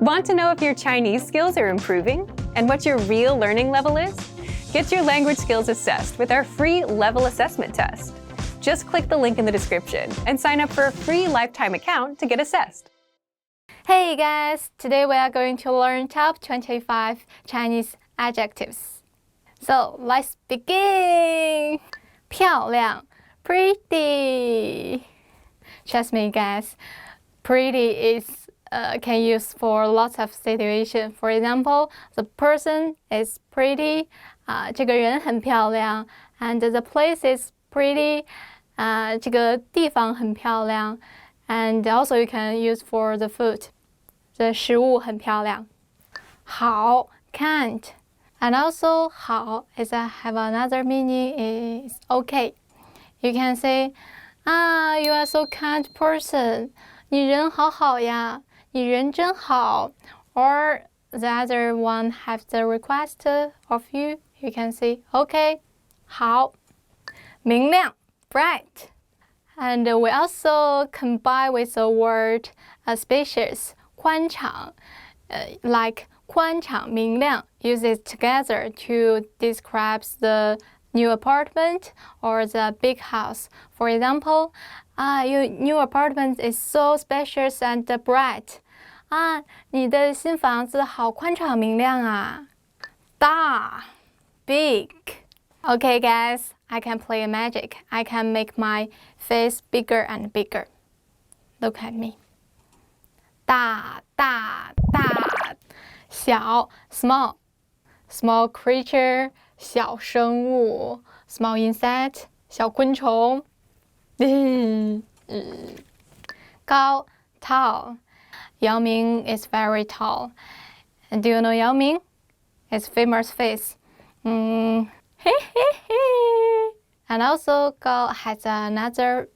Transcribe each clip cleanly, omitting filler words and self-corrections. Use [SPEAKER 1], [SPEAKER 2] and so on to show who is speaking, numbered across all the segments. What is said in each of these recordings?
[SPEAKER 1] Want to know if your Chinese skills are improving and what your real learning level is? Get your language skills assessed with our free level assessment test. Just click the link in the description and sign up for a free lifetime account to get assessed.
[SPEAKER 2] Hey guys, today we are going to learn top 25 Chinese adjectives. So let's begin. 漂亮 pretty. Trust me guys, pretty is can use for lots of situations. For example, the person is pretty. 这个人很漂亮 and the place is pretty. 这个地方很漂亮 and also you can use for the food. 这食物很漂亮。好 can't and also 好 is have another meaning is okay. You can say you are so kind person. 你人好好呀，你人真好。Or the other one have the request of you. You can say okay. 好。明亮 bright. And we also combine with the word spacious 宽敞 like 宽敞明亮 use it together to describe the new apartment or the big house. For example, your new apartment is so spacious and bright. 你的新房子好宽敞明亮啊。大 big. Okay guys, I can play magic. I can make my face bigger and bigger. Look at me. 大大大。小 small. Small creature 小生物 small insect 小昆虫。高 tall. Yao Ming is very tall. And do you know Yao Ming? His famous face. And also 高 has another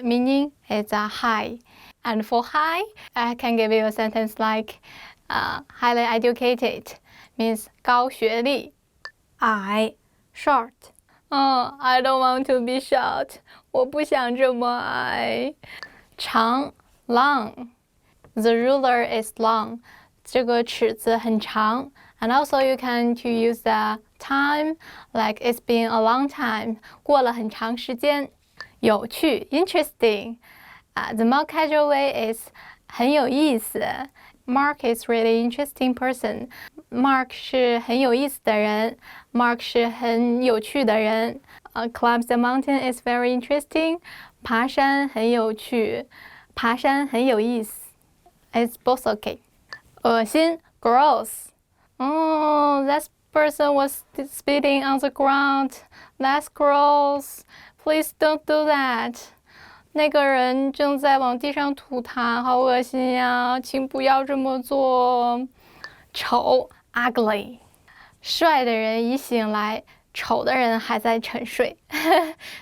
[SPEAKER 2] meaning. It's high. And for high, I can give you a sentence like highly educated means 高学历。矮 short. I don't want to be short. 我不想这么矮。长 long. The ruler is long. 这个尺子很长。And also you can to use the time like it's been a long time. 过了很长时间。有趣 interesting. The more casual way is 很有意思。Mark is really interesting person. Mark 是很有意思的人。Mark 是很有趣的人。Climb the mountain is very interesting. 爬山很有趣。爬山很有意思。It's both okay. 恶心 gross. That person was spitting on the ground. That's gross. Please don't do that. 那个人正在往地上吐痰，好恶心呀！请不要这么做。丑 ugly. 帅的人已醒来，丑的人还在沉睡。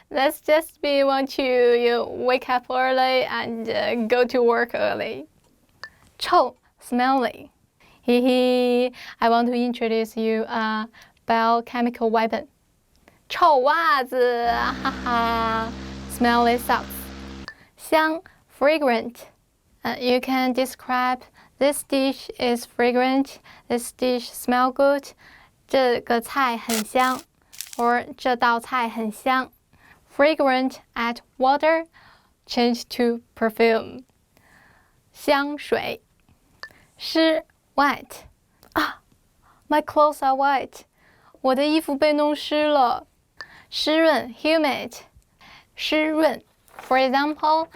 [SPEAKER 2] Let's just be want you wake up early and go to work early. 臭 smelly. I want to introduce you a biochemical weapon. 臭袜子，哈哈。Smelly socks. 香 fragrant. You can describe this dish is fragrant. This dish smell good. 这个菜很香 or 这道菜很香。Fragrant add water. Change to perfume. 香水。湿 wet. My clothes are wet. 我的衣服被弄湿了。湿润 humid. 湿润 For example,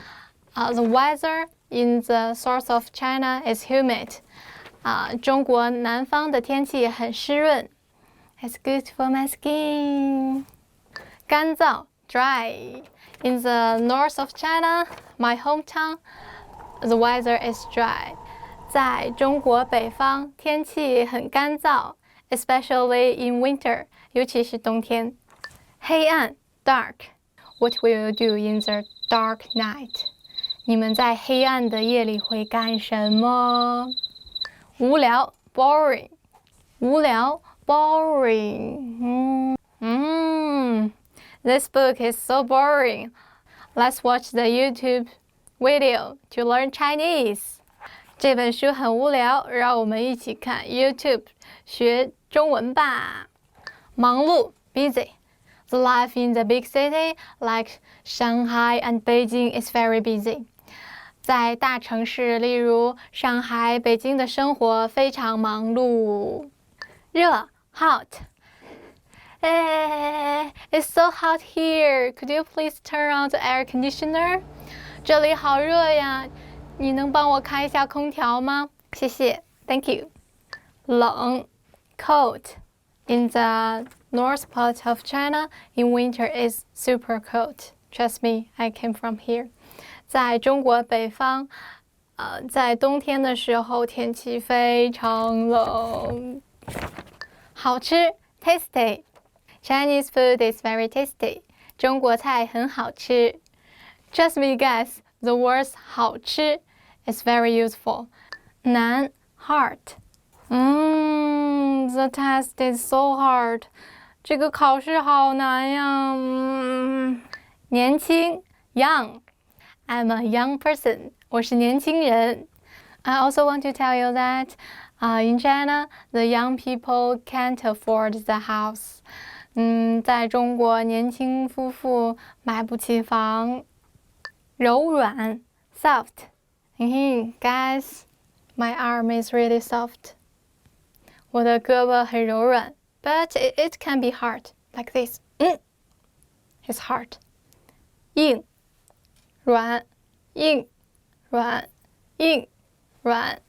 [SPEAKER 2] the weather in the south of China is humid. 中国南方的天气很湿润。It's good for my skin. 干燥 dry. In the north of China, my hometown, the weather is dry. 在中国北方，天气很干燥 ，especially in winter， 尤其是冬天。黑暗 dark. What will you do in the dark night? 你们在黑暗的夜里会干什么？无聊 boring. 无聊 boring. This book is so boring. Let's watch the YouTube video to learn Chinese. 这本书很无聊，让我们一起看 YouTube 学中文吧。忙碌 busy. The life in the big city like Shanghai and Beijing is very busy. 在大城市，例如上海、北京的生活非常忙碌。热 hot. It's so hot here. Could you please turn on the air conditioner? 这里好热呀，你能帮我开一下空调吗？谢谢 ，Thank you。冷 cold. In the north part of China, in winter is super cold. Trust me, I came from here. 在中国北方，在冬天的时候天气非常冷。好吃 tasty. Chinese food is very tasty. 中国菜很好吃。Trust me, guys, the word 好吃 is very useful. 难 hard. The test is so hard. 这个考试好难呀。年轻 young. I'm a young person. 我是年轻人。I also want to tell you that in China, the young people can't afford the house. 在中国，年轻夫妇买不起房。柔软 soft. Guys, my arm is really soft. 我的胳膊很柔软 but it can be hard, like this. It's hard. 硬软硬软硬软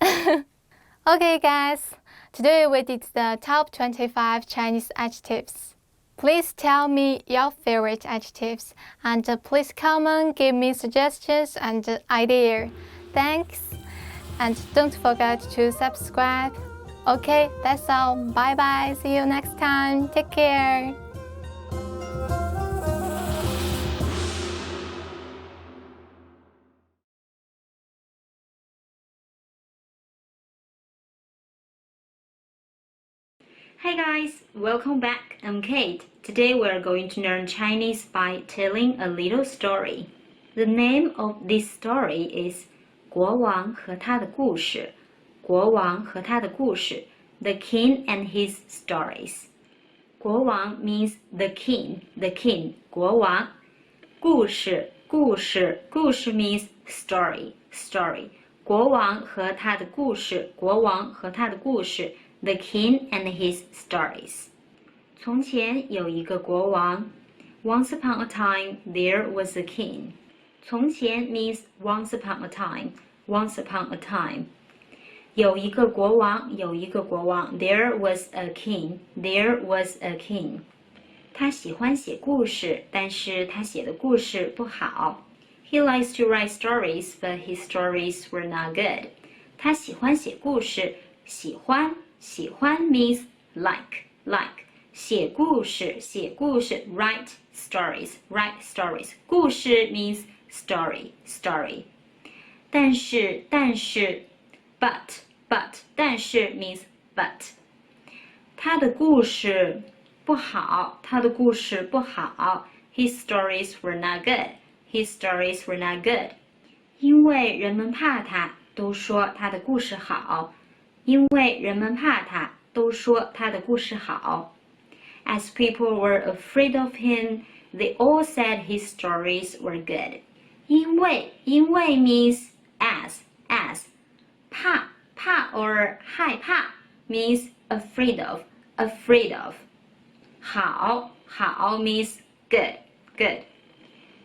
[SPEAKER 2] Okay, guys, today we did the top 25 Chinese adjectives. Please tell me your favorite adjectives and please comment, give me suggestions and ideas. Thanks. And don't forget to subscribe. Okay, that's all. Bye bye. See you next time. Take care.
[SPEAKER 3] Hey guys, welcome back. I'm Kate. Today we're going to learn Chinese by telling a little story. The name of this story is 国王和他的故事。国王和他的故事 The King and His Stories. 国王 means the king, 国王。故事means story. 国王和他的故事 The King and His Stories. 从前有一个国王 Once upon a time, there was a king. 从前 means once upon a time. 有一个国王 There was a king. 他喜欢写故事，但是他写的故事不好。He likes to write stories, but his stories were not good. 他喜欢写故事，喜欢 means like. 写故事 write stories. 故事 means story. 但是 but 但是 means but. 他的故事不好 His stories were not good. 因为人们怕他，都说他的故事好。As people were afraid of him, they all said his stories were good. 因为 means as. 怕 or 害怕 means afraid of. 好 means good.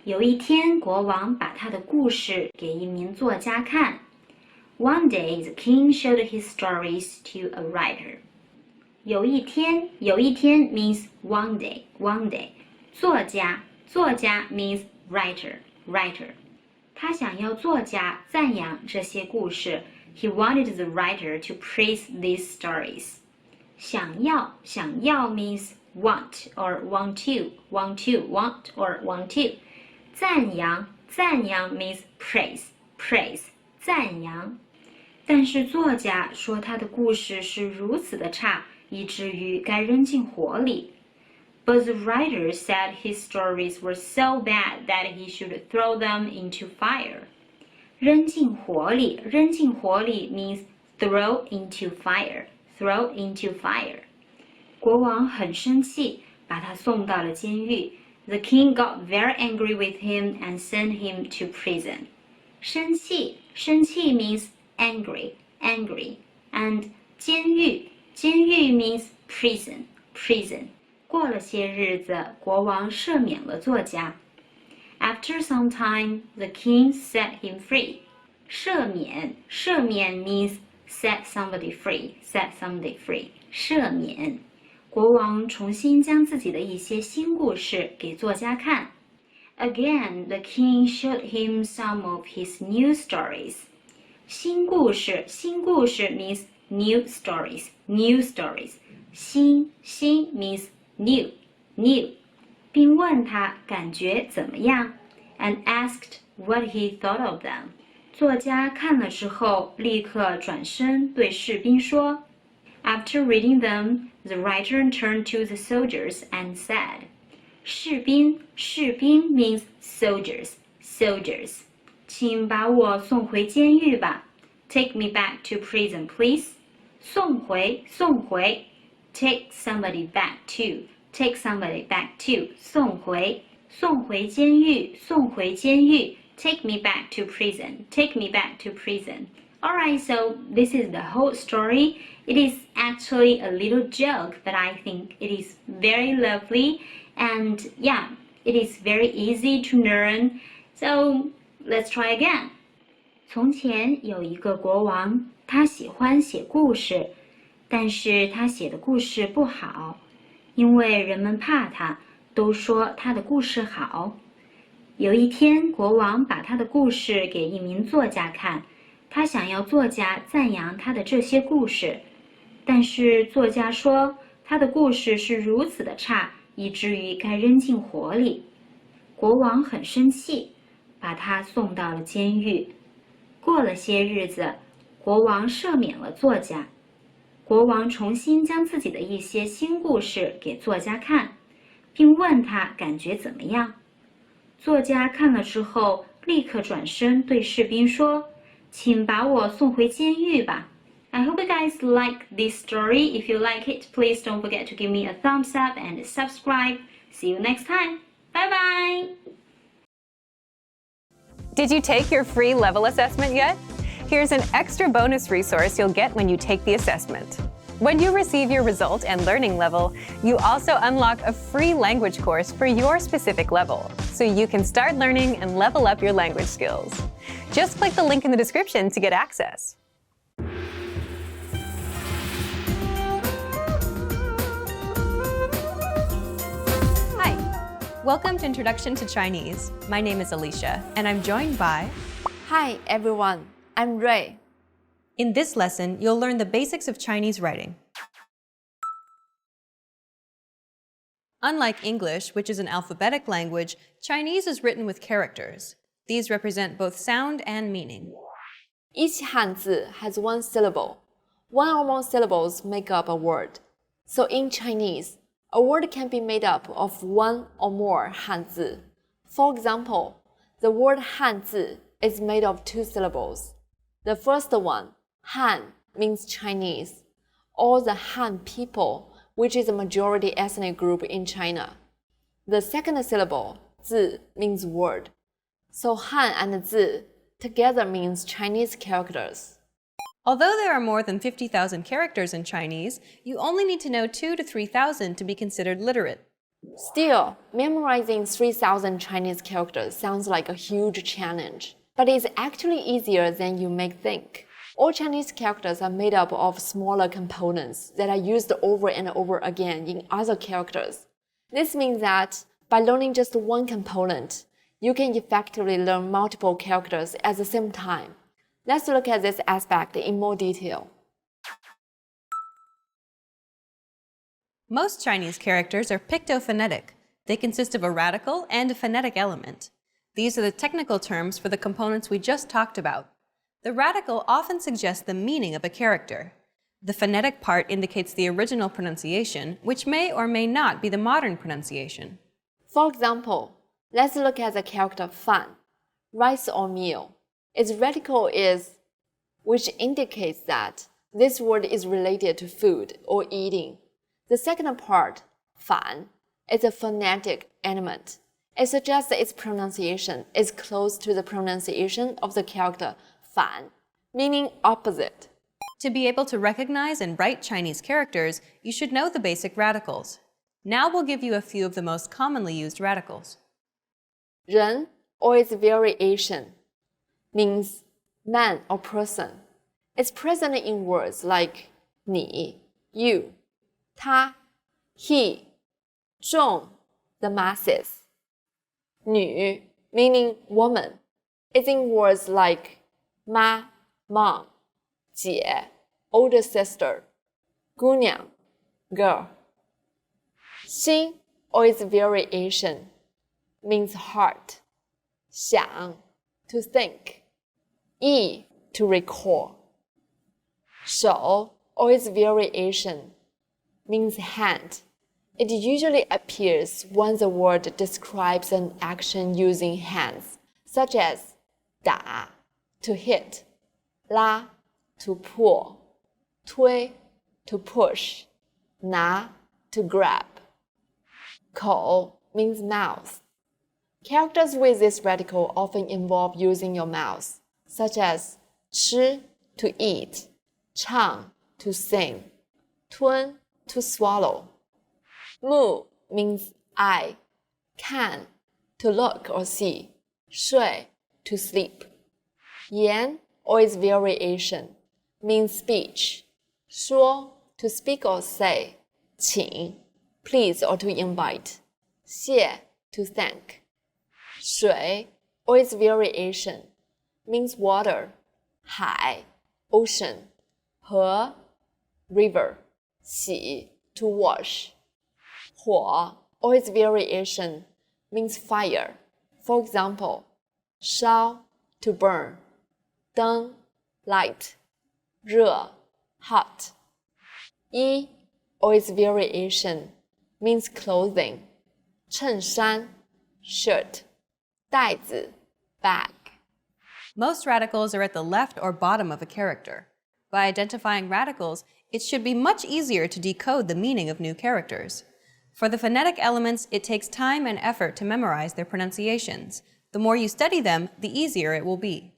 [SPEAKER 3] 有一天，国王把他的故事给一名作家看。One day, the king showed his stories to a writer. 有一天 means one day. 作家 means writer. 他想要作家赞扬这些故事。He wanted the writer to praise these stories. 想要 means want or want to. 赞扬 means praise. 赞扬。但是作家说他的故事是如此的差，以至于该扔进火里。But the writer said his stories were so bad that he should throw them into fire. 扔进火里，扔进火里 means throw into fire, throw into fire. 国王很生气，把他送到了监狱。The king got very angry with him and sent him to prison. 生气，生气 means angry, angry. And 监狱，监狱 means prison, prison. 过了些日子，国王赦免了作家。After some time, the king set him free. 赦免，赦免 means set somebody free, set somebody free. 赦免。国王重新将自己的一些新故事给作家看。Again, the king showed him some of his new stories. 新故事，新故事 means new stories, new stories. 新 means new, new. 并问他感觉怎么样 and asked what he thought of them. 作家看了之后，立刻转身对士兵说。After reading them, the writer turned to the soldiers and said, 士兵，士兵 means soldiers, soldiers. 请把我送回监狱吧。Take me back to prison, please. 送回，送回。Take somebody back to, take somebody back to. 送回，送回监狱，送回监狱。Take me back to prison, take me back to prison. Alright, so this is the whole story. It is actually a little joke, but I think it is very lovely. And yeah, it is very easy to learn. So let's try again. 从前有一个国王，他喜欢写故事，但是他写的故事不好，因为人们怕他，都说他的故事好。有一天，国王把他的故事给一名作家看，他想要作家赞扬他的这些故事，但是作家说他的故事是如此的差，以至于该扔进火里。国王很生气，把他送到了监狱。过了些日子，国王赦免了作家。国王重新将自己的一些新故事给作家看，并问他感觉怎么样。作家看了之后，立刻转身对士兵说，请把我送回监狱吧。I hope you guys like this story. If you like it, please don't forget to give me a thumbs up and subscribe. See you next time. Bye bye!
[SPEAKER 1] Did you take your free level assessment yet? Here's an extra bonus resource you'll get when you take the assessment. When you receive your result and learning level, you also unlock a free language course for your specific level, so you can start learning and level up your language skills. Just click the link in the description to get access. Hi, welcome to Introduction to Chinese. My name is Alicia, and I'm joined by...
[SPEAKER 4] Hi everyone, I'm Ray.
[SPEAKER 1] In this lesson, you'll learn the basics of Chinese writing. Unlike English, which is an alphabetic language, Chinese is written with characters. These represent both sound and meaning.
[SPEAKER 4] Each Hanzi has one syllable. One or more syllables make up a word. So in Chinese, a word can be made up of one or more Hanzi. For example, the word Hanzi is made of two syllables. The first one, Han, means Chinese, or the Han people, which is a majority ethnic group in China. The second syllable, Zi, means word. So Han and Zi together means Chinese characters.
[SPEAKER 1] Although there are more than 50,000 characters in Chinese, you only need to know 2,000 to 3,000 to be considered literate.
[SPEAKER 4] Still, memorizing 3,000 Chinese characters sounds like a huge challenge, but it's actually easier than you may think. All Chinese characters are made up of smaller components that are used over and over again in other characters. This means that by learning just one component, you can effectively learn multiple characters at the same time. Let's look at this aspect in more detail.
[SPEAKER 1] Most Chinese characters are pictophonetic. They consist of a radical and a phonetic element. These are the technical terms for the components we just talked about. The radical often suggests the meaning of a character. The phonetic part indicates the original pronunciation, which may or may not be the modern pronunciation.
[SPEAKER 4] For example, let's look at the character fan, rice or meal. Its radical is, which indicates that this word is related to food or eating. The second part, 反, is a phonetic element. It suggests that its pronunciation is close to the pronunciation of the character 反, meaning opposite.
[SPEAKER 1] To be able to recognize and write Chinese characters, you should know the basic radicals. Now we'll give you a few of the most commonly used radicals.
[SPEAKER 4] 人 or its variation means man or person. It's present in words like 你, you, 他, he, 众, the masses. 女 meaning woman. It's in words like 妈, mom, 姐, older sister, 姑娘, girl. 心 or its variation means heart, 想, to think, 意, to recall. 手 or its variation means hand. It usually appears when the word describes an action using hands, such as 打, to hit, 拉, to pull, 推, to push, 拿, to grab. 口 means mouth. Characters with this radical often involve using your mouth, such as 吃, to eat, 唱, to sing, 吞, to swallow. 目 means eye, 看, to look or see, 睡, to sleep. 言 or its variation means speech, 说, to speak or say, 请, please or to invite, 谢, to thank. 水 or its variation means water, 海, ocean, 河, river, 洗, to wash. 火 or its variation means fire. For example, 烧, to burn, 灯, light, 热, hot. 衣 or its variation means clothing, 衬衫, shirt, 袋子, bag.
[SPEAKER 1] Most radicals are at the left or bottom of a character. By identifying radicals, it should be much easier to decode the meaning of new characters. For the phonetic elements, it takes time and effort to memorize their pronunciations. The more you study them, the easier it will be.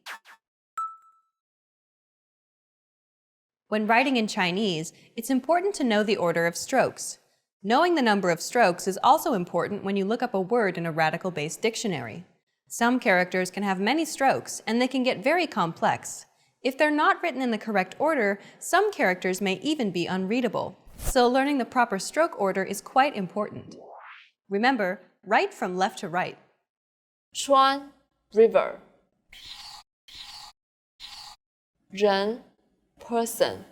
[SPEAKER 1] When writing in Chinese, it's important to know the order of strokes. Knowing the number of strokes is also important when you look up a word in a radical-based dictionary. Some characters can have many strokes, and they can get very complex. If they're not written in the correct order, some characters may even be unreadable. So learning the proper stroke order is quite important. Remember, write from left to right.
[SPEAKER 4] 川 river. 人 person.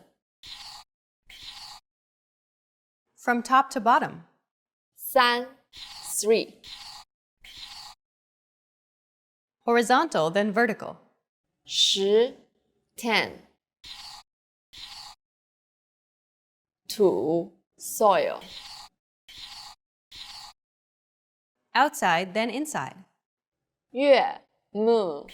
[SPEAKER 1] From top to bottom.
[SPEAKER 4] 三 three.
[SPEAKER 1] Horizontal, then vertical.
[SPEAKER 4] 10 ten. 土 soil.
[SPEAKER 1] Outside, then inside.
[SPEAKER 4] 月 moon.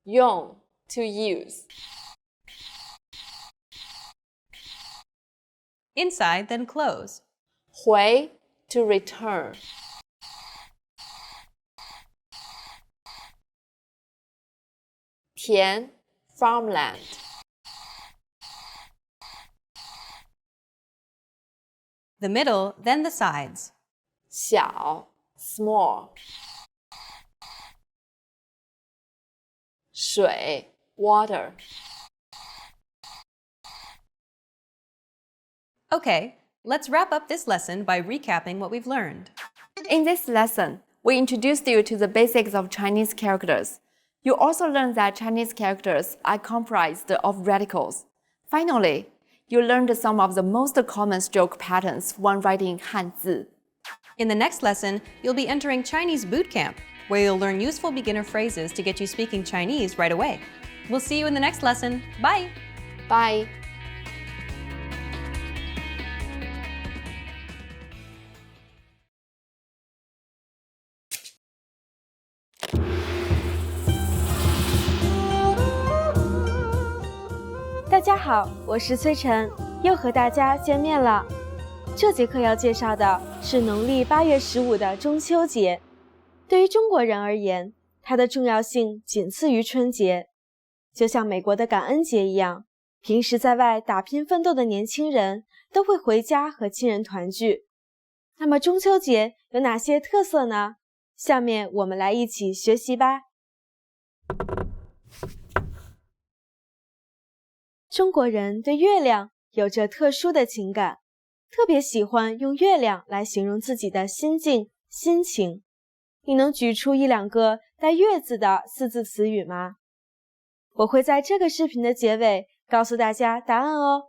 [SPEAKER 4] 用 to use.
[SPEAKER 1] Inside, then close.
[SPEAKER 4] 回 to return. 田 farmland.
[SPEAKER 1] The middle, then the sides.
[SPEAKER 4] 小 small. 水 water.
[SPEAKER 1] Okay, let's wrap up this lesson by recapping what we've learned.
[SPEAKER 4] In this lesson, we introduced you to the basics of Chinese characters. You also learned that Chinese characters are comprised of radicals. Finally, you learned some of the most common stroke patterns when writing Hanzi.
[SPEAKER 1] In the next lesson, you'll be entering Chinese boot camp, where you'll learn useful beginner phrases to get you speaking Chinese right away. We'll see you in the next lesson. Bye!
[SPEAKER 4] Bye!
[SPEAKER 5] 大家好，我是崔晨，又和大家见面了。这节课要介绍的是农历8月15的中秋节。对于中国人而言，它的重要性仅次于春节。就像美国的感恩节一样，平时在外打拼奋斗的年轻人都会回家和亲人团聚。那么中秋节有哪些特色呢？下面我们来一起学习吧。中国人对月亮有着特殊的情感，特别喜欢用月亮来形容自己的心境、心情。你能举出一两个带月字的4字词语吗？我会在这个视频的结尾告诉大家答案哦。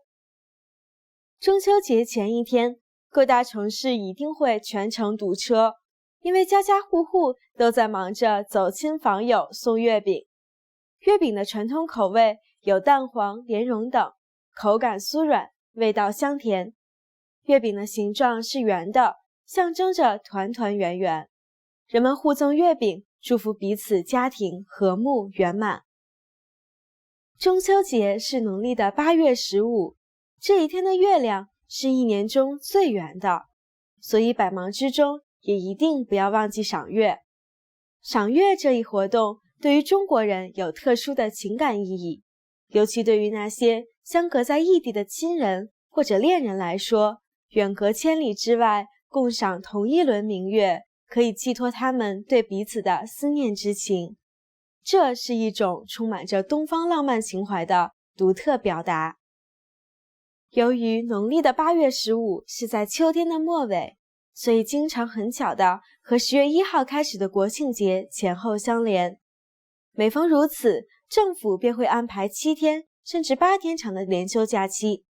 [SPEAKER 5] 中秋节前一天，各大城市一定会全城堵车，因为家家户户都在忙着走亲访友送月饼。月饼的传统口味有蛋黄、莲蓉等，口感酥软，味道香甜。月饼的形状是圆的，象征着团团圆圆。人们互赠月饼，祝福彼此家庭和睦圆满。中秋节是农历的8月15，这一天的月亮是一年中最圆的，所以百忙之中也一定不要忘记赏月。赏月这一活动对于中国人有特殊的情感意义，尤其对于那些相隔在异地的亲人或者恋人来说，远隔千里之外共赏同一轮明月，可以寄托他们对彼此的思念之情。这是一种充满着东方浪漫情怀的独特表达。由于农历的8月15是在秋天的末尾，所以经常很巧的和10月1号开始的国庆节前后相连。每逢如此，政府便会安排7天甚至8天长的连休假期。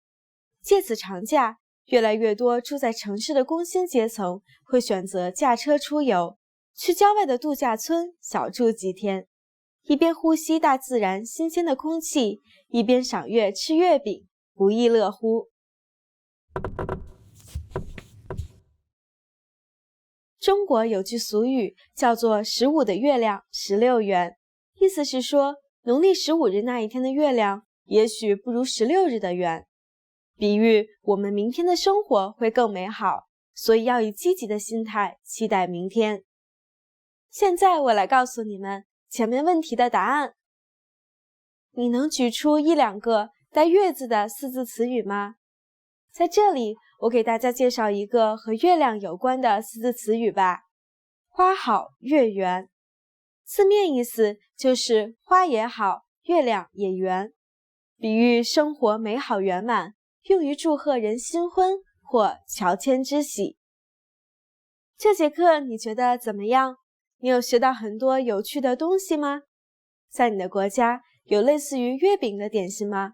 [SPEAKER 5] 借此长假，越来越多住在城市的工薪阶层会选择驾车出游，去郊外的度假村小住几天，一边呼吸大自然新鲜的空气，一边赏月吃月饼，不亦乐乎。中国有句俗语叫做15的月亮16圆，意思是说农历15日那一天的月亮也许不如16日的圆，比喻我们明天的生活会更美好，所以要以积极的心态期待明天。现在我来告诉你们前面问题的答案。你能举出一两个带月字的4字词语吗？在这里我给大家介绍一个和月亮有关的4字词语吧。花好月圆，字面意思就是花也好，月亮也圆，比喻生活美好圆满，用于祝贺人新婚或乔迁之喜。这节课你觉得怎么样？你有学到很多有趣的东西吗？在你的国家有类似于月饼的点心吗？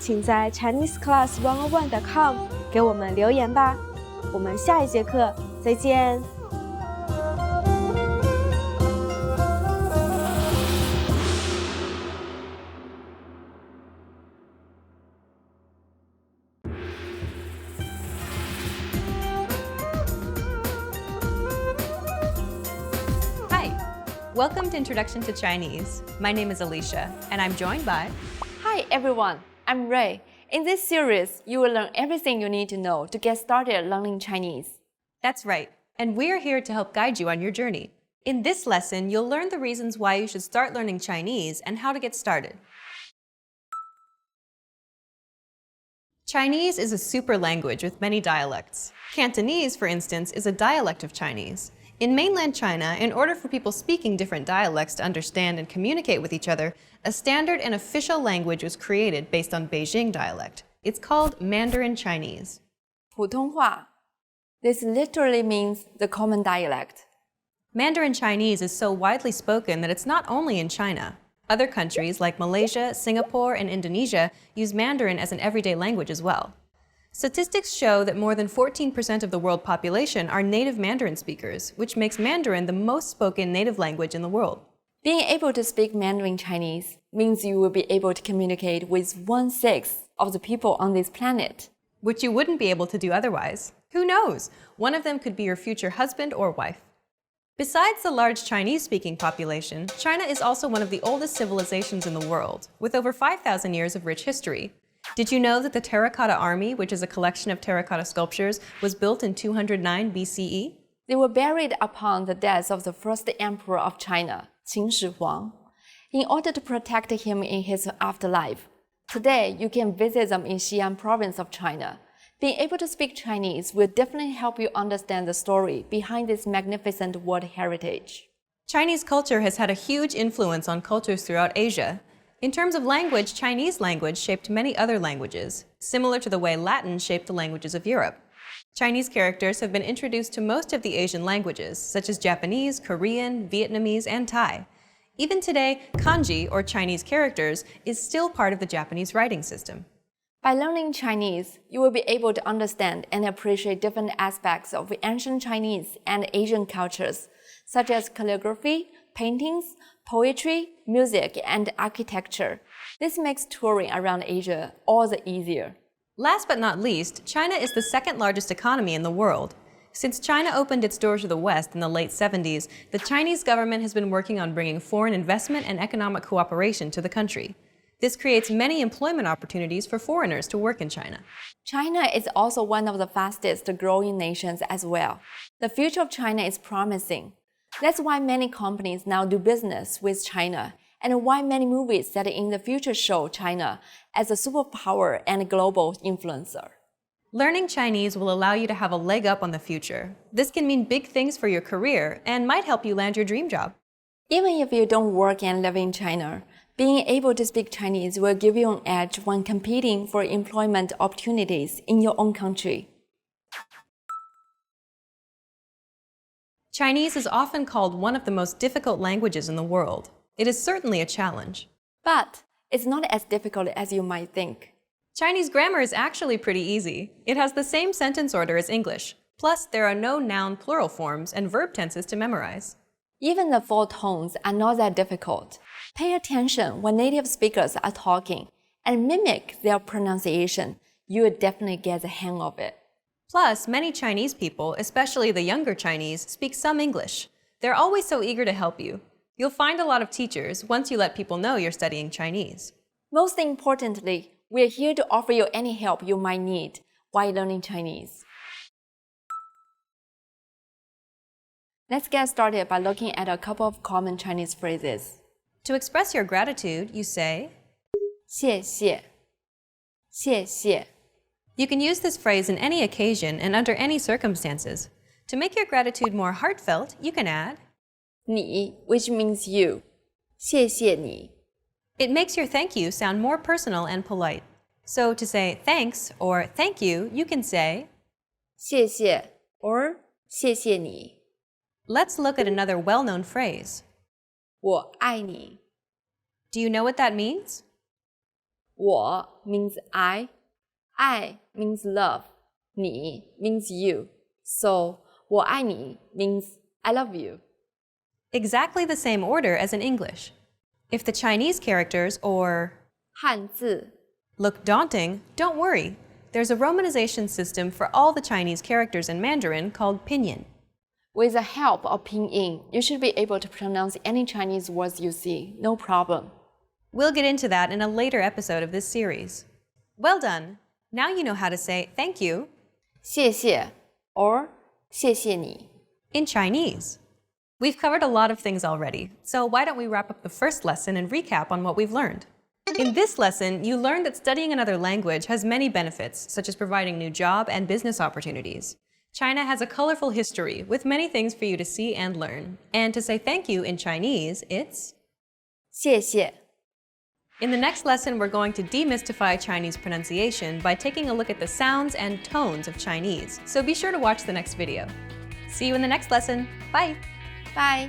[SPEAKER 5] 请在 ChineseClass101.com 给我们留言吧。我们下一节课再见。
[SPEAKER 1] Welcome to Introduction to Chinese. My name is Alicia, and I'm joined by...
[SPEAKER 4] Hi everyone, I'm Ray. In this series, you will learn everything you need to know to get started learning Chinese.
[SPEAKER 1] That's right, and we're here to help guide you on your journey. In this lesson, you'll learn the reasons why you should start learning Chinese and how to get started. Chinese is a super language with many dialects. Cantonese, for instance, is a dialect of Chinese. In mainland China, in order for people speaking different dialects to understand and communicate with each other, a standard and official language was created based on Beijing dialect. It's called Mandarin Chinese.
[SPEAKER 4] 普通话. This literally means the common dialect.
[SPEAKER 1] Mandarin Chinese is so widely spoken that it's not only in China. Other countries like Malaysia, Singapore, and Indonesia use Mandarin as an everyday language as well. Statistics show that more than 14% of the world population are native Mandarin speakers, which makes Mandarin the most spoken native language in the world.
[SPEAKER 4] Being able to speak Mandarin Chinese means you will be able to communicate with 1/6 of the people on this planet.
[SPEAKER 1] Which you wouldn't be able to do otherwise. Who knows? One of them could be your future husband or wife. Besides the large Chinese-speaking population, China is also one of the oldest civilizations in the world, with over 5,000 years of rich history. Did you know that the Terracotta Army, which is a collection of terracotta sculptures, was built in 209 BCE?
[SPEAKER 4] They were buried upon the death of the first emperor of China, Qin Shi Huang, in order to protect him in his afterlife. Today, you can visit them in Xi'an province of China. Being able to speak Chinese will definitely help you understand the story behind this magnificent world heritage.
[SPEAKER 1] Chinese culture has had a huge influence on cultures throughout Asia. In terms of language, Chinese language shaped many other languages, similar to the way Latin shaped the languages of Europe. Chinese characters have been introduced to most of the Asian languages, such as Japanese, Korean, Vietnamese, and Thai. Even today, kanji, or Chinese characters, is still part of the Japanese writing system.
[SPEAKER 4] By learning Chinese, you will be able to understand and appreciate different aspects of ancient Chinese and Asian cultures, such as calligraphy, paintings, poetry, music, and architecture. This makes touring around Asia all the easier.
[SPEAKER 1] Last but not least, China is the second largest economy in the world. Since China opened its doors to the West in the late 70s, the Chinese government has been working on bringing foreign investment and economic cooperation to the country. This creates many employment opportunities for foreigners to work in China.
[SPEAKER 4] China is also one of the fastest growing nations as well. The future of China is promising. That's why many companies now do business with China, and why many movies set in the future show China as a superpower and global influencer.
[SPEAKER 1] Learning Chinese will allow you to have a leg up on the future. This can mean big things for your career and might help you land your dream job.
[SPEAKER 4] Even if you don't work and live in China, being able to speak Chinese will give you an edge when competing for employment opportunities in your own country.
[SPEAKER 1] Chinese is often called one of the most difficult languages in the world. It is certainly a challenge.
[SPEAKER 4] But it's not as difficult as you might think.
[SPEAKER 1] Chinese grammar is actually pretty easy. It has the same sentence order as English. Plus, there are no noun plural forms and verb tenses to memorize.
[SPEAKER 4] Even the four tones are not that difficult. Pay attention when native speakers are talking and mimic their pronunciation. You will definitely get the hang of it.
[SPEAKER 1] Plus, many Chinese people, especially the younger Chinese, speak some English. They're always so eager to help you. You'll find a lot of teachers once you let people know you're studying Chinese.
[SPEAKER 4] Most importantly, we're here to offer you any help you might need while learning Chinese. Let's get started by looking at a couple of common Chinese phrases.
[SPEAKER 1] To express your gratitude, you say,
[SPEAKER 4] 谢谢,谢谢.
[SPEAKER 1] You can use this phrase in any occasion and under any circumstances. To make your gratitude more heartfelt, you can add,
[SPEAKER 4] 你, which means you. 谢谢你.
[SPEAKER 1] It makes your thank you sound more personal and polite. So to say thanks or thank you, you can say,
[SPEAKER 4] 谢谢 or 谢谢你.
[SPEAKER 1] Let's look at another well-known phrase.
[SPEAKER 4] 我爱你.
[SPEAKER 1] Do you know what that means?
[SPEAKER 4] 我 means I, 爱 means love, 你 means you. So, 我爱你 means I love you.
[SPEAKER 1] Exactly the same order as in English. If the Chinese characters, or
[SPEAKER 4] 汉字
[SPEAKER 1] look daunting, don't worry. There's a romanization system for all the Chinese characters in Mandarin called pinyin.
[SPEAKER 4] With the help of pinyin, you should be able to pronounce any Chinese words you see, no problem.
[SPEAKER 1] We'll get into that in a later episode of this series. Well done! Now you know how to say thank you
[SPEAKER 4] 谢谢 or 谢谢你.
[SPEAKER 1] in Chinese. We've covered a lot of things already, so why don't we wrap up the first lesson and recap on what we've learned? In this lesson, you learned that studying another language has many benefits, such as providing new job and business opportunities. China has a colorful history with many things for you to see and learn. And to say thank you in Chinese, it's
[SPEAKER 4] 谢谢.
[SPEAKER 1] In the next lesson, we're going to demystify Chinese pronunciation by taking a look at the sounds and tones of Chinese. So be sure to watch the next video. See you in the next lesson. Bye!
[SPEAKER 4] Bye.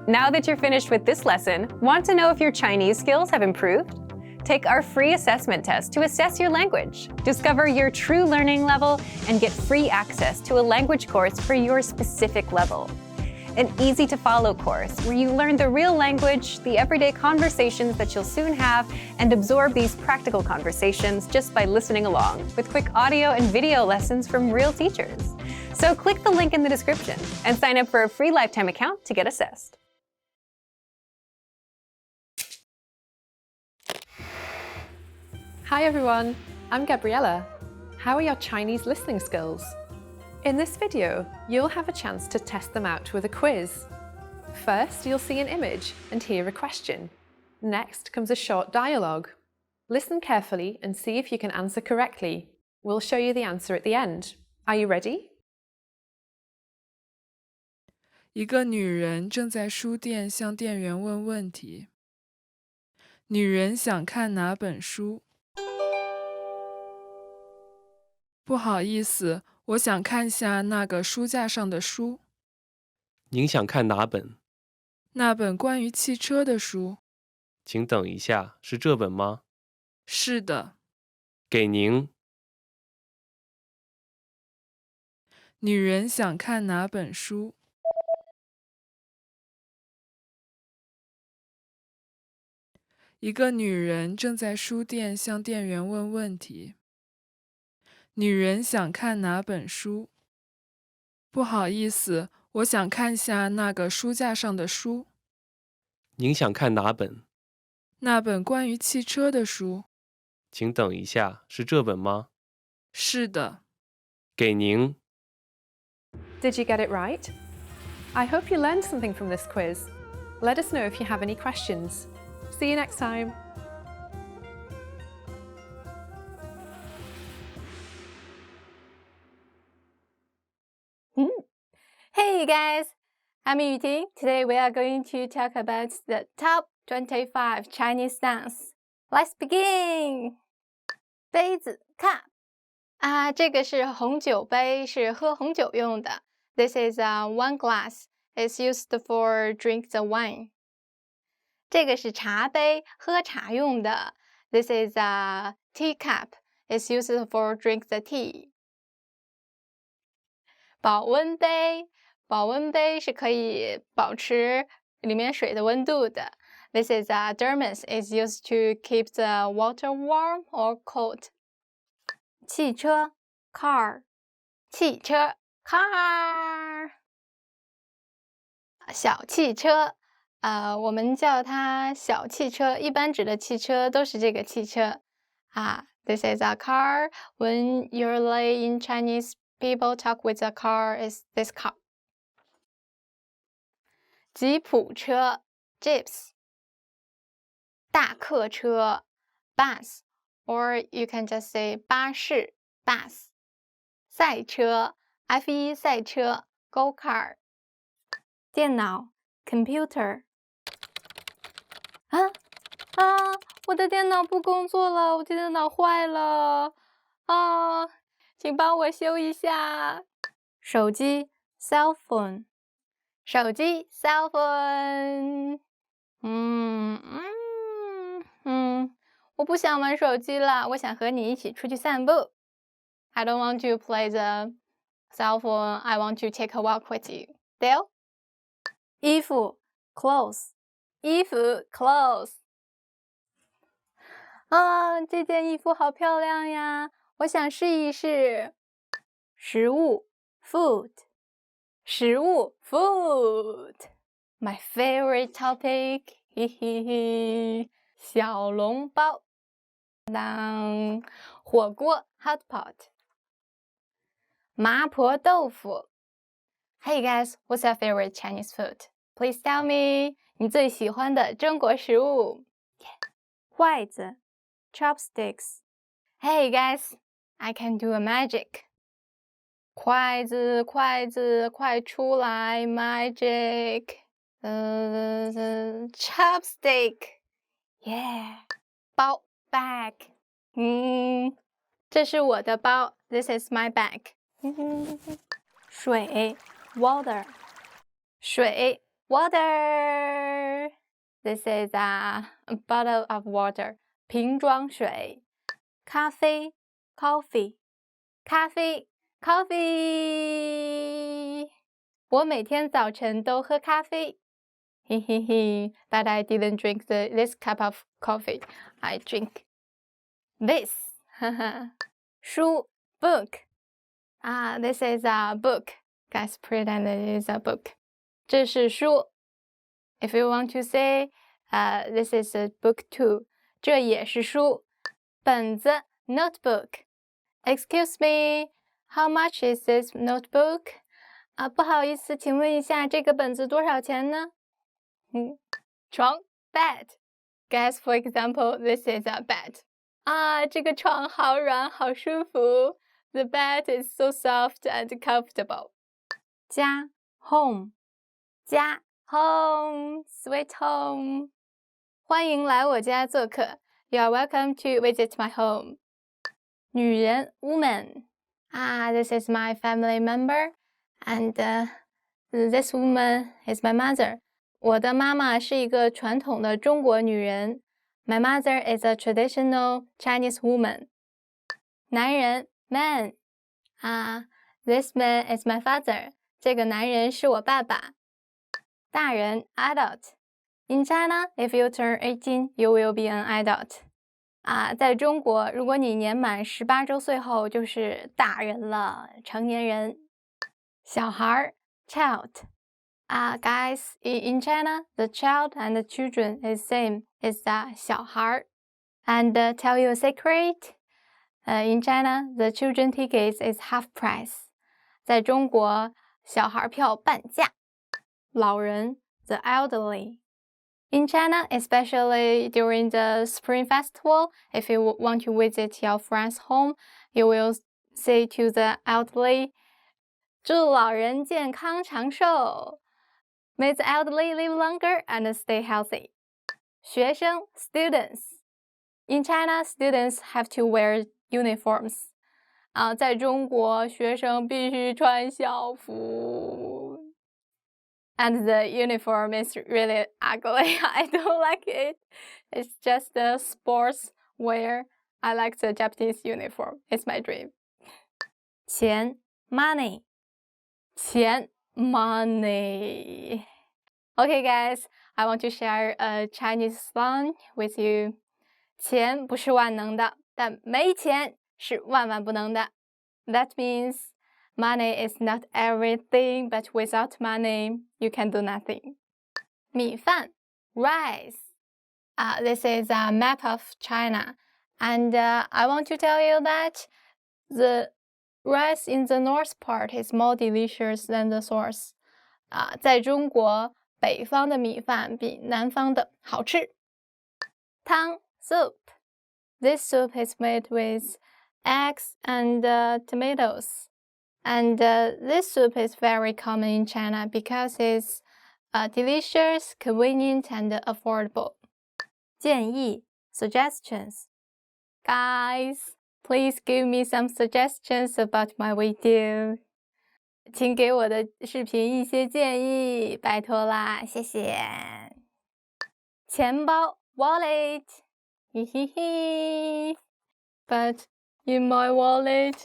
[SPEAKER 1] Now that you're finished with this lesson, want to know if your Chinese skills have improved? Take our free assessment test to assess your language, discover your true learning level, and get free access to a language course for your specific level. An easy-to-follow course where you learn the real language, the everyday conversations that you'll soon have, and absorb these practical conversations just by listening along, with quick audio and video lessons from real teachers. So click the link in the description and sign up for a free lifetime account to get assessed.
[SPEAKER 6] Hi everyone, I'm Gabriella. How are your Chinese listening skills? In this video, you'll have a chance to test them out with a quiz. First, you'll see an image and hear a question. Next comes a short dialogue. Listen carefully and see if you can answer correctly. We'll show you the answer at the end. Are you ready?
[SPEAKER 7] 一个女人正在书店向店员问问题。女人想看哪本书？不好意思，我想看下那个书架上的书。
[SPEAKER 8] 您想看哪本？
[SPEAKER 7] 那本关于汽车的书。
[SPEAKER 8] 请等一下，是这本吗？
[SPEAKER 7] 是的。
[SPEAKER 8] 给您。
[SPEAKER 7] 女人想看哪本书？一个女人正在书店向店员问问题。女人想看哪本书？不好意思，我想看下那个书架上的书。
[SPEAKER 8] 您想看哪本？
[SPEAKER 7] 那本关于汽车的书。
[SPEAKER 8] 请等一下，是这本吗？
[SPEAKER 7] 是的。
[SPEAKER 8] 给您。
[SPEAKER 6] Did you get it right? I hope you learned something from this quiz. Let us know if you have any questions. See you next time.
[SPEAKER 2] Hey guys, I'm Yuting. Today we are going to talk about the top 25 Chinese nouns. Let's begin. 杯子 cup 这个是红酒杯，是喝红酒用的。This is a wine glass. It's used for drink the wine. 这个是茶杯，喝茶用的。This is a tea cup. It's used for drink the tea. 保温杯，保温杯是可以保持里面水的温度的。This is a thermos. It's used to keep the water warm or cold. 汽车 car. 汽车 car. 小汽车我们叫它小汽车，一般指的汽车都是这个汽车This is a car. When usually in Chinese, people talk with a car is this car. 吉普车 jeeps. 大客车 bus, or you can just say 巴士 bus. 赛车 F1 赛车 go kart. 电脑 computer. 我的电脑不工作了，我的电脑坏了请帮我修一下。手机 cell phone. 手机 cell phone. 我不想玩手机了，我想和你一起出去散步。I don't want to play the cell phone. I want to take a walk with you. Deal? 衣服 clothes. 衣服 clothes. 这件衣服好漂亮呀，我想试一试。食物 food. 食物 food. My favorite topic. 嘿嘿嘿。小笼包。火锅 hot pot. 麻婆豆腐。Hey guys, what's your favorite Chinese food? Please tell me 你最喜欢的中国食物。筷子 chopsticks. Hey guys, I can do a magic. 筷子，筷子，快出来 magic. Chopstick. Yeah. 包 bag. 这是我的包 This is my bag. 水 water. 水 water. This is a bottle of water. 瓶装水。咖啡 coffee. 咖啡 coffee. 我每天早晨都喝咖啡。But I didn't drink this cup of coffee. I drink this. 书 book. This is a book. Guys, pretend it is a book. 这是书。If you want to say, this is a book too. 这也是书。本子 notebook. Excuse me, how much is this notebook? 不好意思，请问一下，这个本子多少钱呢？床 bed. Guys, for example, this is a bed. 这个床好软，好舒服。The bed is so soft and comfortable. 家 home. 家 home, sweet home. 欢迎来我家做客。You are welcome to visit my home. 女人 woman. This is my family member, and this woman is my mother. 我的妈妈是一个传统的中国女人。My mother is a traditional Chinese woman. 男人 man. This man is my father. 这个男人是我爸爸。大人 adult. In China, if you turn 18, you will be an adult. 在中国，如果你年满18周岁后，就是大人了，成年人。小孩 child. Guys, in China, the child and the children is same. It's 小孩。And tell you a secret, in China, the children tickets is half price. 在中国，小孩票半价。老人 the elderly. In China, especially during the Spring Festival, if you want to visit your friend's home, you will say to the elderly, 祝老人健康长寿。May the elderly live longer and stay healthy. 学生 students. In China, students have to wear uniforms. 在中国，学生必须穿校服。And the uniform is really ugly. I don't like it. It's just a sports wear. I like the Japanese uniform. It's my dream. 钱 money. 钱 money. Okay, guys, I want to share a Chinese slang with you. 钱不是万能的，但没钱是万万不能的。That means money is not everything, but without money, you can do nothing. 米饭 rice. This is a map of China, and I want to tell you that the rice in the north part is more delicious than the south. 在中国，北方的米饭比南方的好吃。汤 soup. This soup is made with eggs and tomatoes. And this soup is very common in China because it's delicious, convenient, and affordable. 建议 suggestions. Guys, please give me some suggestions about my video. 请给我的视频一些建议，拜托啦，谢谢。钱包 wallet. 嘿嘿嘿。But in my wallet,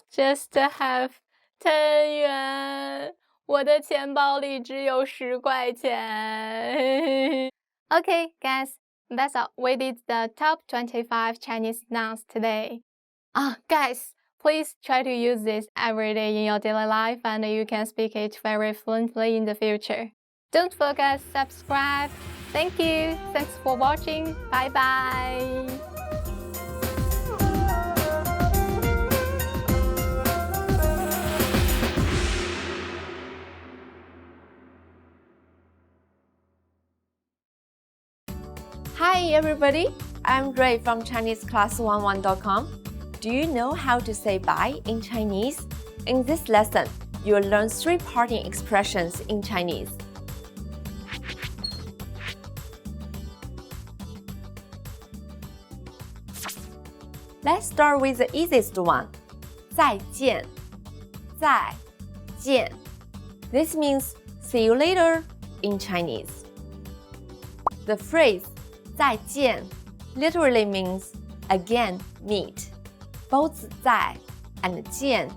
[SPEAKER 2] just have 10元，我的钱包里只有10块钱。Okay, guys, that's all. We did the top 25 Chinese nouns today. Guys, please try to use this every day in your daily life and you can speak it very fluently in the future. Don't forget to subscribe. Thank you. Thanks for watching. Bye bye.
[SPEAKER 4] Hi everybody, I'm Ray from ChineseClass11.com. Do you know how to say bye in Chinese? In this lesson, you'll learn 3 parting expressions in Chinese. Let's start with the easiest one. 再见. 再见. This means see you later in Chinese. The phrase 再见 literally means again meet. Both 在 and 见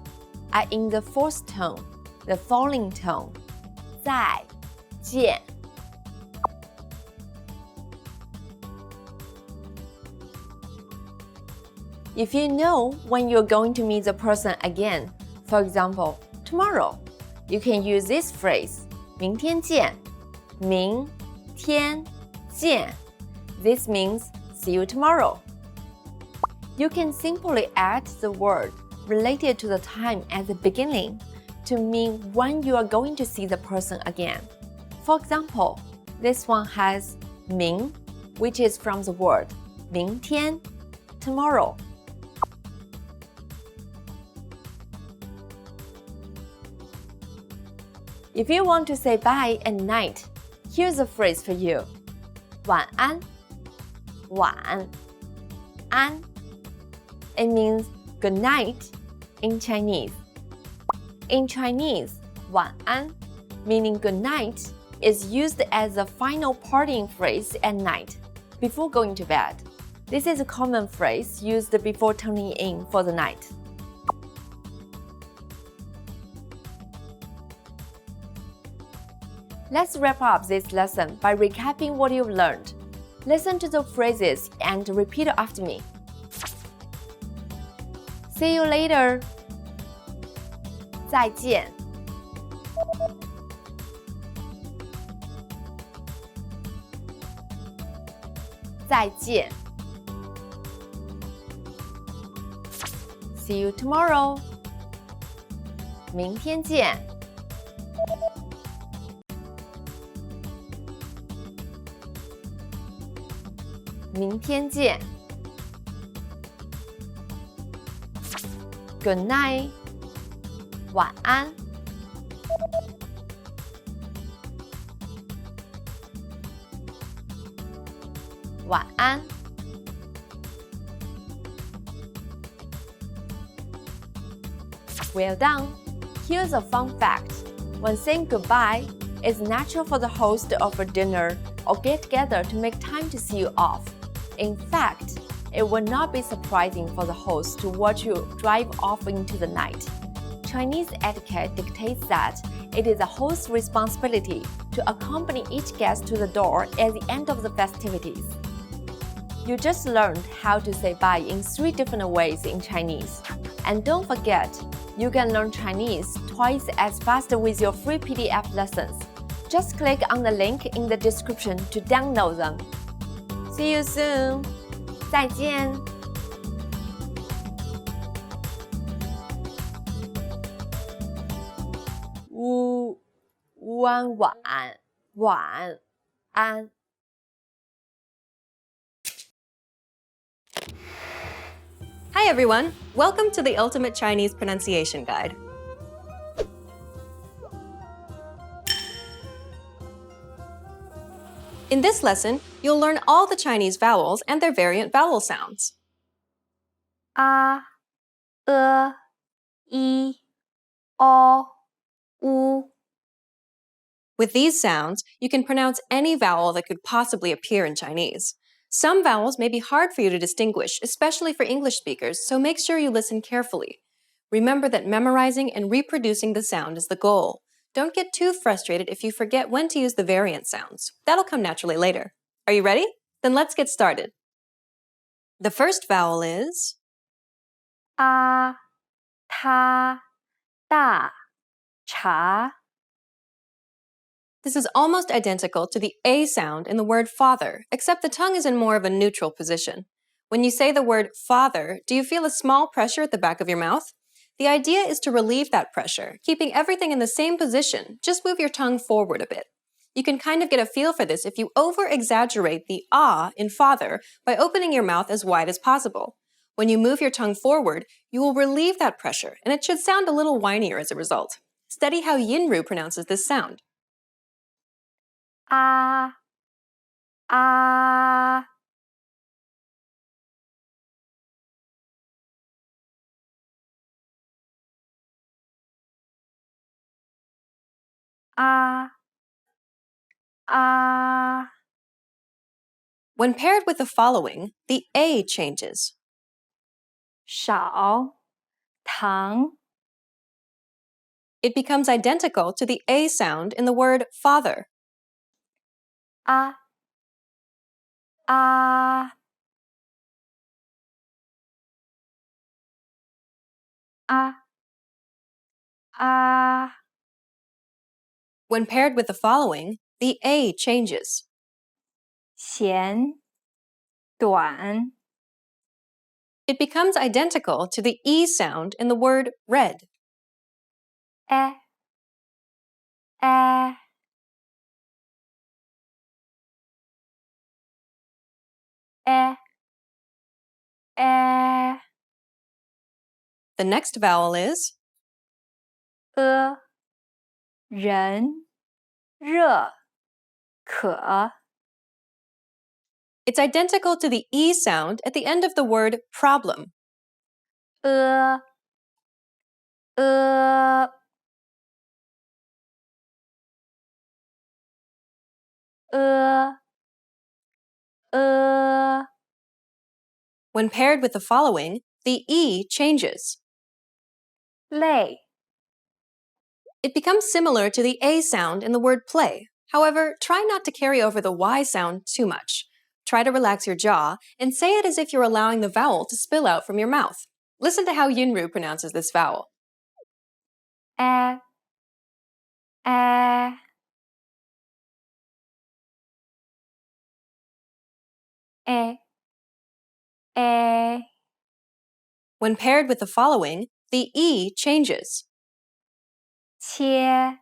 [SPEAKER 4] are in the fourth tone, the falling tone. 再见. If you know when you're going to meet the person again, For example, tomorrow. You can use this phrase, 明天见,明天见. This means see you tomorrow. You can simply add the word related to the time at the beginning to mean when you are going to see the person again. For example, this one has 明, which is from the word 明天, tomorrow. If you want to say bye at night, here's a phrase for you. 晚安,晚安. It means good night in Chinese. In Chinese, 晚安, meaning good night, is used as a final parting phrase at night, before going to bed. This is a common phrase used before turning in for the night. Let's wrap up this lesson by recapping what you've learned. Listen to the phrases and repeat after me. See you later. 再见. See you tomorrow. 明天见. Good night. 晚安. Well done. Here's a fun fact. When saying goodbye, it's natural for the host to offer dinner or get together to make time to see you off. In fact, it would not be surprising for the host to watch you drive off into the night. Chinese etiquette dictates that it is the host's responsibility to accompany each guest to the door at the end of the festivities. You just learned how to say bye in 3 different ways in Chinese. And don't forget, you can learn Chinese twice as fast with your free PDF lessons. Just click on the link in the description to download them. See you soon. 再见.晚安.
[SPEAKER 1] Hi everyone! Welcome to the Ultimate Chinese Pronunciation Guide. In this lesson, you'll learn all the Chinese vowels and their variant vowel sounds.
[SPEAKER 2] A, E, I, O, U.
[SPEAKER 1] With these sounds, you can pronounce any vowel that could possibly appear in Chinese. Some vowels may be hard for you to distinguish, especially for English speakers, so make sure you listen carefully. Remember that memorizing and reproducing the sound is the goal. Don't get too frustrated if you forget when to use the variant sounds. That'll come naturally later. Are you ready? Then let's get started. The first vowel is
[SPEAKER 2] A, Ta, Da, Cha.
[SPEAKER 1] This is almost identical to the A sound in the word father, except the tongue is in more of a neutral position. When you say the word father, do you feel a small pressure at the back of your mouth? The idea is to relieve that pressure, keeping everything in the same position. Just move your tongue forward a bit. You can kind of get a feel for this if you over-exaggerate the ah in father by opening your mouth as wide as possible. When you move your tongue forward, you will relieve that pressure, and it should sound a little whinier as a result. Study how Yinru pronounces this sound.
[SPEAKER 2] A, A. A, A.
[SPEAKER 1] When paired with the following, the A changes.
[SPEAKER 2] 少, Tang.
[SPEAKER 1] It becomes identical to the A sound in the word father.
[SPEAKER 2] A, A. A. 啊
[SPEAKER 1] When paired with the following, the A changes.
[SPEAKER 2] 咸短
[SPEAKER 1] It becomes identical to the E sound in the word red.
[SPEAKER 2] 哎哎哎哎
[SPEAKER 1] The next vowel is
[SPEAKER 2] 人热可
[SPEAKER 1] It's identical to the E sound at the end of the word problem.
[SPEAKER 2] 呃
[SPEAKER 1] When paired with the following, the E changes.
[SPEAKER 2] 累
[SPEAKER 1] It becomes similar to the A sound in the word play. However, try not to carry over the Y sound too much. Try to relax your jaw and say it as if you're allowing the vowel to spill out from your mouth. Listen to how Yinru pronounces this vowel.
[SPEAKER 2] 哎哎哎哎
[SPEAKER 1] When paired with the following, the E changes.
[SPEAKER 2] 切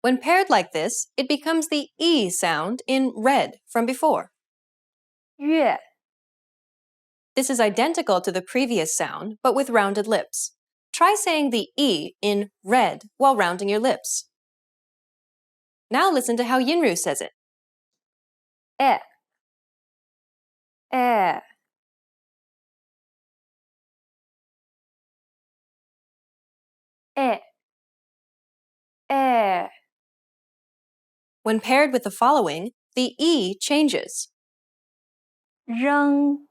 [SPEAKER 1] When paired like this, it becomes the E sound in red from before.
[SPEAKER 2] 月
[SPEAKER 1] This is identical to the previous sound, but with rounded lips. Try saying the E in red while rounding your lips. Now listen to how Yinru says it.
[SPEAKER 2] 哎哎哎哎
[SPEAKER 1] When paired with the following, the E changes.
[SPEAKER 2] 扔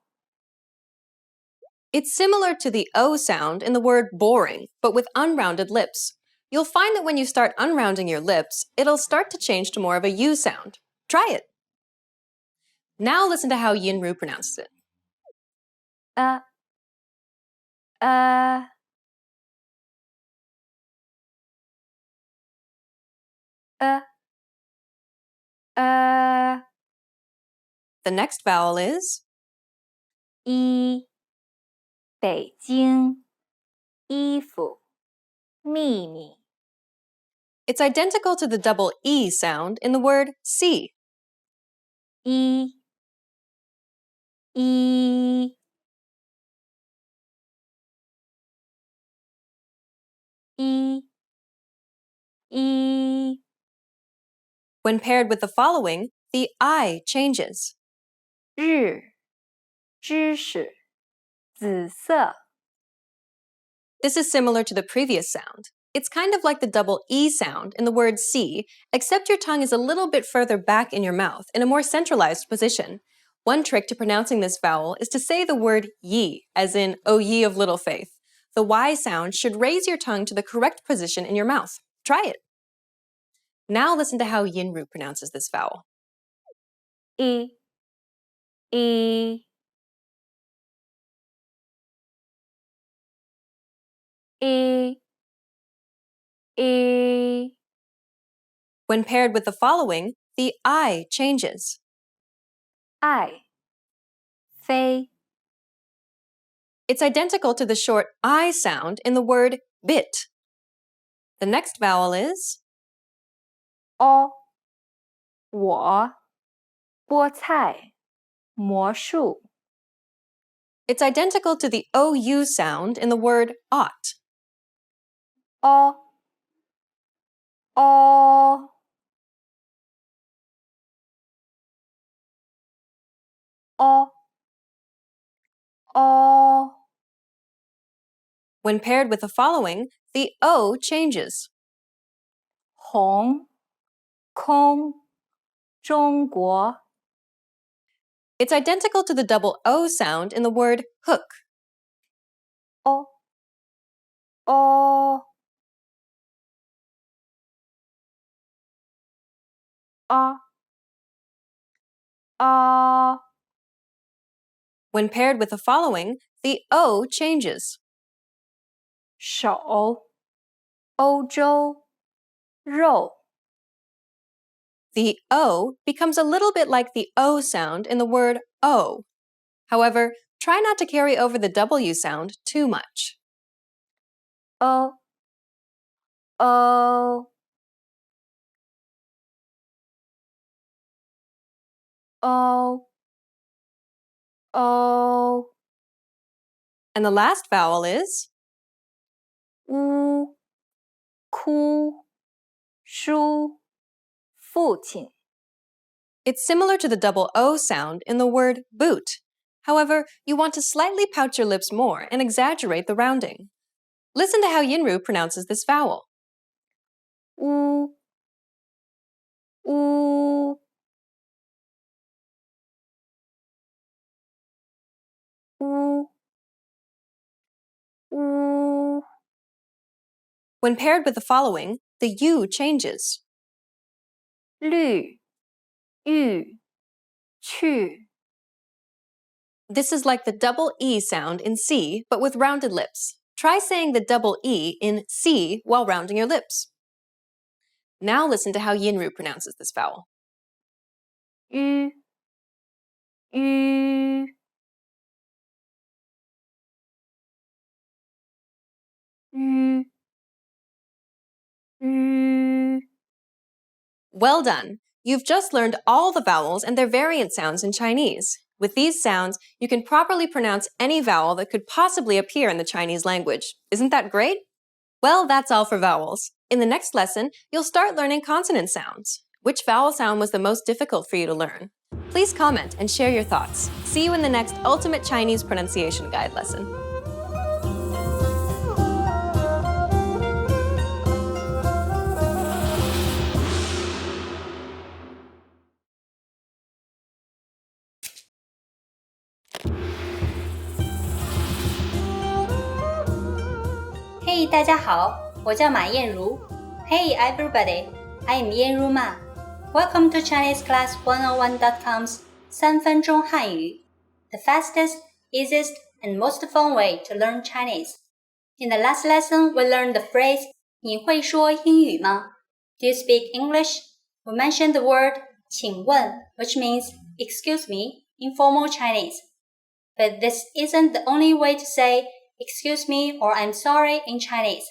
[SPEAKER 1] It's similar to the O sound in the word boring, but with unrounded lips. You'll find that when you start unrounding your lips, it'll start to change to more of a U sound. Try it. Now listen to how Yinru pronounces it.
[SPEAKER 2] 呃呃
[SPEAKER 1] The next vowel is
[SPEAKER 2] 一北京衣服秘密
[SPEAKER 1] It's identical to the double E sound in the word see.
[SPEAKER 2] 一一一一
[SPEAKER 1] When paired with the following, the I changes.
[SPEAKER 2] 日知识紫色
[SPEAKER 1] This is similar to the previous sound. It's kind of like the double E sound in the word see, except your tongue is a little bit further back in your mouth in a more centralized position. One trick to pronouncing this vowel is to say the word ye, as in, O ye of little faith. The Y sound should raise your tongue to the correct position in your mouth. Try it. Now listen to how Yinru pronounces this vowel.
[SPEAKER 2] 一一一一
[SPEAKER 1] When paired with the following, the I changes.
[SPEAKER 2] 爱飞
[SPEAKER 1] It's identical to the short I sound in the word bit. The next vowel is
[SPEAKER 2] 哦我菠菜魔术
[SPEAKER 1] It's identical to the OU sound in the word ought.
[SPEAKER 2] 哦哦哦哦
[SPEAKER 1] When paired with the following, the O changes.
[SPEAKER 2] 红空中国
[SPEAKER 1] It's identical to the double O sound in the word hook.
[SPEAKER 2] 哦哦啊啊
[SPEAKER 1] When paired with the following, the O changes.
[SPEAKER 2] 手
[SPEAKER 1] 欧洲肉. The O becomes a little bit like the O sound in the word O. However, try not to carry over the W sound too much. O, O, O, O. And the last vowel is U, Ku, Shu, 父亲. It's similar to the double O sound in the word boot. However, you want to slightly pout your lips more and exaggerate the rounding. Listen to how Yinru pronounces this vowel. U, U, U, U. When paired with the following, the U changes. 绿, yu, chu. This is like the double E sound in C, but with rounded lips. Try saying the double E in C while rounding your lips. Now listen to how Yinru pronounces this vowel. Yu, yu, yu, yu. Well done! You've just learned all the vowels and their variant sounds in Chinese. With these sounds, you can properly pronounce any vowel that could possibly appear in the Chinese language. Isn't that great? Well, that's all for vowels. In the next lesson, you'll start learning consonant sounds. Which vowel sound was the most difficult for you to learn? Please comment and share your thoughts. See you in the next Ultimate Chinese Pronunciation Guide lesson.
[SPEAKER 3] Hey, 大家好，我叫马燕如。Hey everybody, I am 燕如Ma. Welcome to ChineseClass101.com's 3分钟汉语 the fastest, easiest, and most fun way to learn Chinese. In the last lesson, we learned the phrase 你会说英语吗? Do you speak English? We mentioned the word 请问, which means excuse me in formal Chinese. But this isn't the only way to say excuse me or I'm sorry in Chinese.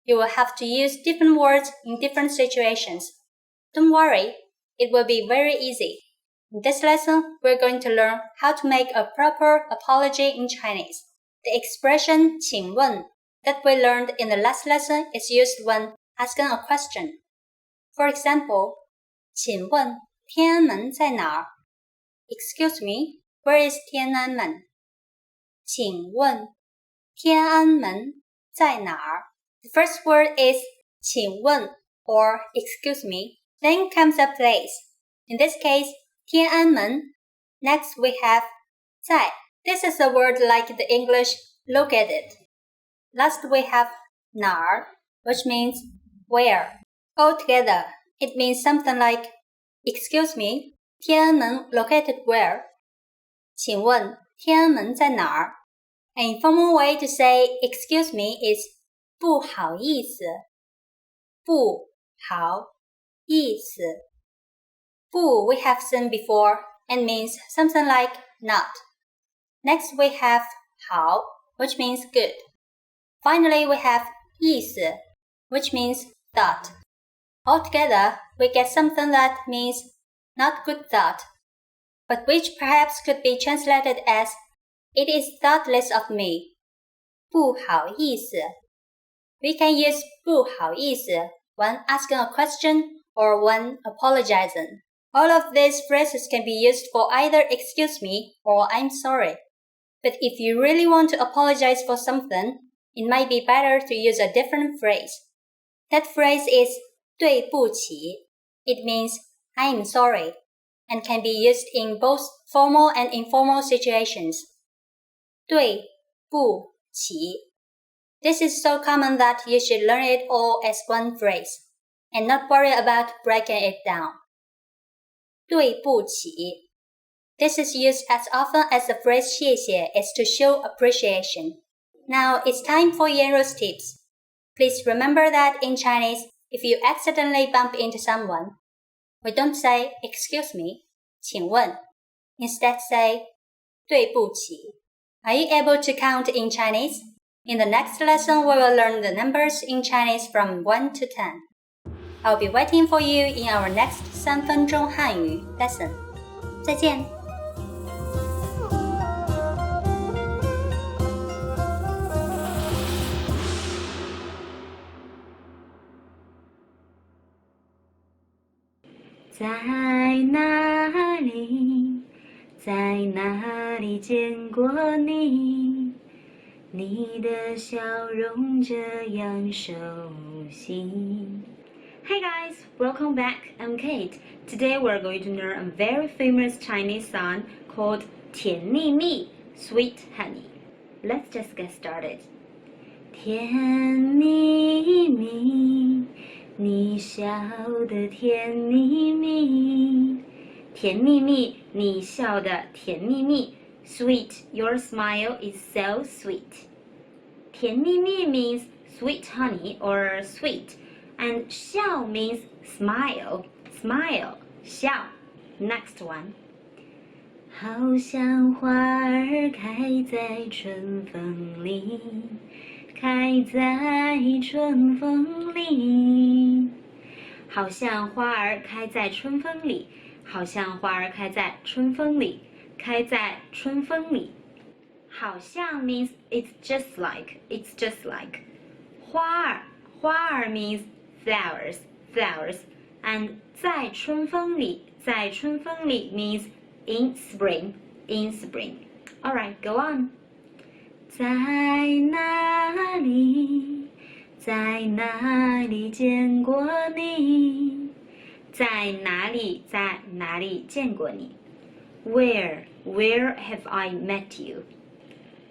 [SPEAKER 3] You will have to use different words in different situations. Don't worry, it will be very easy. In this lesson, we're going to learn how to make a proper apology in Chinese. The expression 请问 that we learned in the last lesson is used when asking a question. For example, 请问天安门在哪儿? Excuse me, where is 天安门? 请问天安门在哪儿? The first word is 请问 or excuse me. Then comes a place. In this case, 天安门. Next we have 在. This is a word like the English look at it. Last we have 哪儿, which means where. Altogether, it means something like excuse me, 天安门 located where? 请问天安门在哪儿? An informal way to say excuse me is 不好意思。不好意思。不 we have seen before and means something like not. Next we have 好 which means good. Finally we have 意思 which means thought. Altogether we get something that means not good thought, but which perhaps could be translated as it is thoughtless of me. 不好意思。We can use 不好意思 when asking a question or when apologizing. All of these phrases can be used for either excuse me or I'm sorry. But if you really want to apologize for something, it might be better to use a different phrase. That phrase is 对不起. It means I am sorry and can be used in both formal and informal situations. 对不起. This is so common that you should learn it all as one phrase and not worry about breaking it down. 对不起. This is used as often as the phrase 谢谢 is to show appreciation. Now it's time for Yenro's tips.
[SPEAKER 9] Please remember that in Chinese, if you accidentally bump into someone, we don't say excuse me, 请问. Instead say 对不起. Are you able to count in Chinese? In the next lesson, we will learn the numbers in Chinese from 1 to 10. I'll be waiting for you in our next 3分钟汉语 lesson. 再见。
[SPEAKER 3] 在哪里，在哪里见过你？你的笑容这样熟悉。Hey guys, welcome back. I'm Kate. Today we're going to learn a very famous Chinese song called Tian Mi Mi, Sweet Honey. Let's just get started. 甜蜜蜜，你笑的甜蜜蜜，甜蜜蜜，你笑的甜蜜蜜。Sweet, your smile is so sweet. 甜蜜蜜 means sweet honey or sweet, and 笑 means smile, smile, 笑。Next one. 好像花儿开在春风里，开在春风里。好像花儿开在春风里，好像花儿开在春风里，开在春风里。好像 means it's just like, it's just like. 花儿，花儿 means flowers, flowers. And 在春风里，在春风里 means in spring, in spring. Alright, go on. 在哪里，在哪里见过你？在哪里，在哪里见过你？ Where have I met you?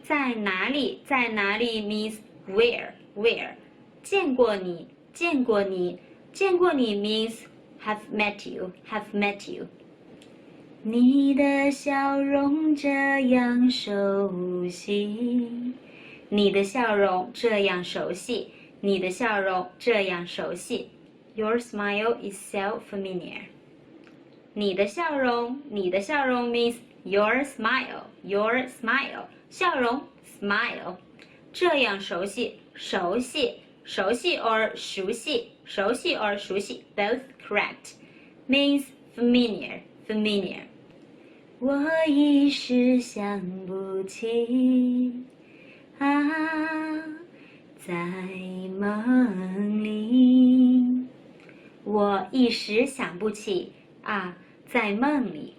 [SPEAKER 3] 在哪里，在哪里 means where. 见过你，见过你，见过你 means have met you, have met you. 你的笑容这样熟悉，你的笑容这样熟悉，你的笑容这样熟悉。Your smile is so familiar. 你的笑容，你的笑容 means your smile, your smile. 笑容 smile. 这样熟悉，熟悉，熟悉 or 熟悉，熟悉 or 熟悉 both correct. Means familiar, familiar. 我一时想不起啊，在梦里。我一时想不起啊，在梦里。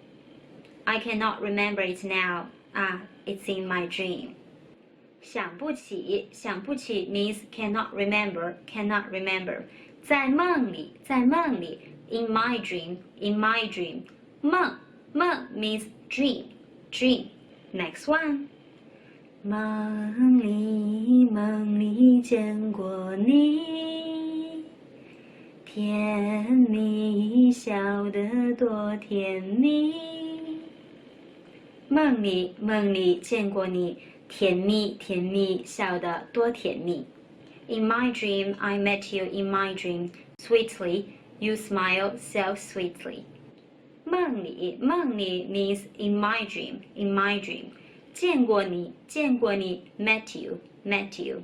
[SPEAKER 3] I cannot remember it now. Ah, it's in my dream. 想不起，想不起 means cannot remember, cannot remember. 在梦里，在梦里。In my dream, in my dream. 梦，梦 means dream, dream. Next one. 梦里，梦里见过你，甜蜜笑得多甜蜜。梦里，梦里见过你，甜蜜，甜蜜笑得多甜蜜。In my dream, I met you in my dream. Sweetly, you smile so sweetly. 梦里，梦里 means in my dream, in my dream. 见过你，见过你 met you, met you.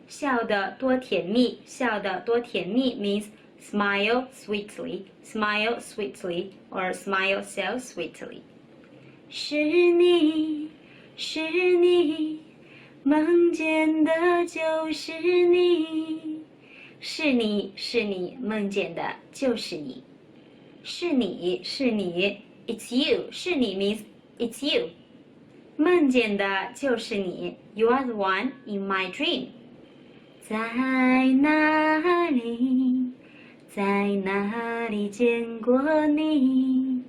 [SPEAKER 3] 笑得多甜蜜，笑得多甜蜜 means smile sweetly, smile sweetly, or smile so sweetly. 是你，是你，梦见的就是你。是你，是你，梦见的就是你。是你，是你 it's you. 是你 means it's you. 梦见的就是你 You are the one in my dream. 在哪里，在哪里见过你？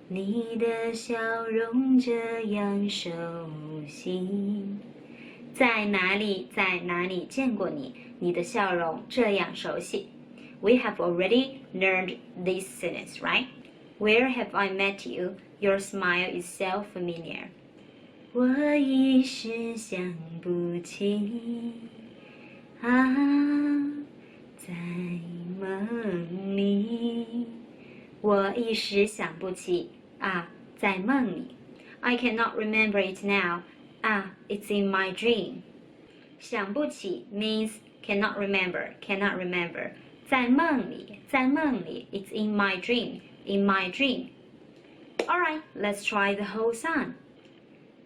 [SPEAKER 3] 你的笑容这样熟悉。在哪里，在哪里见过你？你的笑容这样熟悉。We have already learned this sentence, right? Where have I met you? Your smile is so familiar. 我一时想不起啊，在梦里，我一时想不起啊，在梦里。I cannot remember it now. Ah, it's in my dream. 想不起 means cannot remember, cannot remember. 在梦里，在梦里 it's in my dream, in my dream. Alright, let's try the whole song.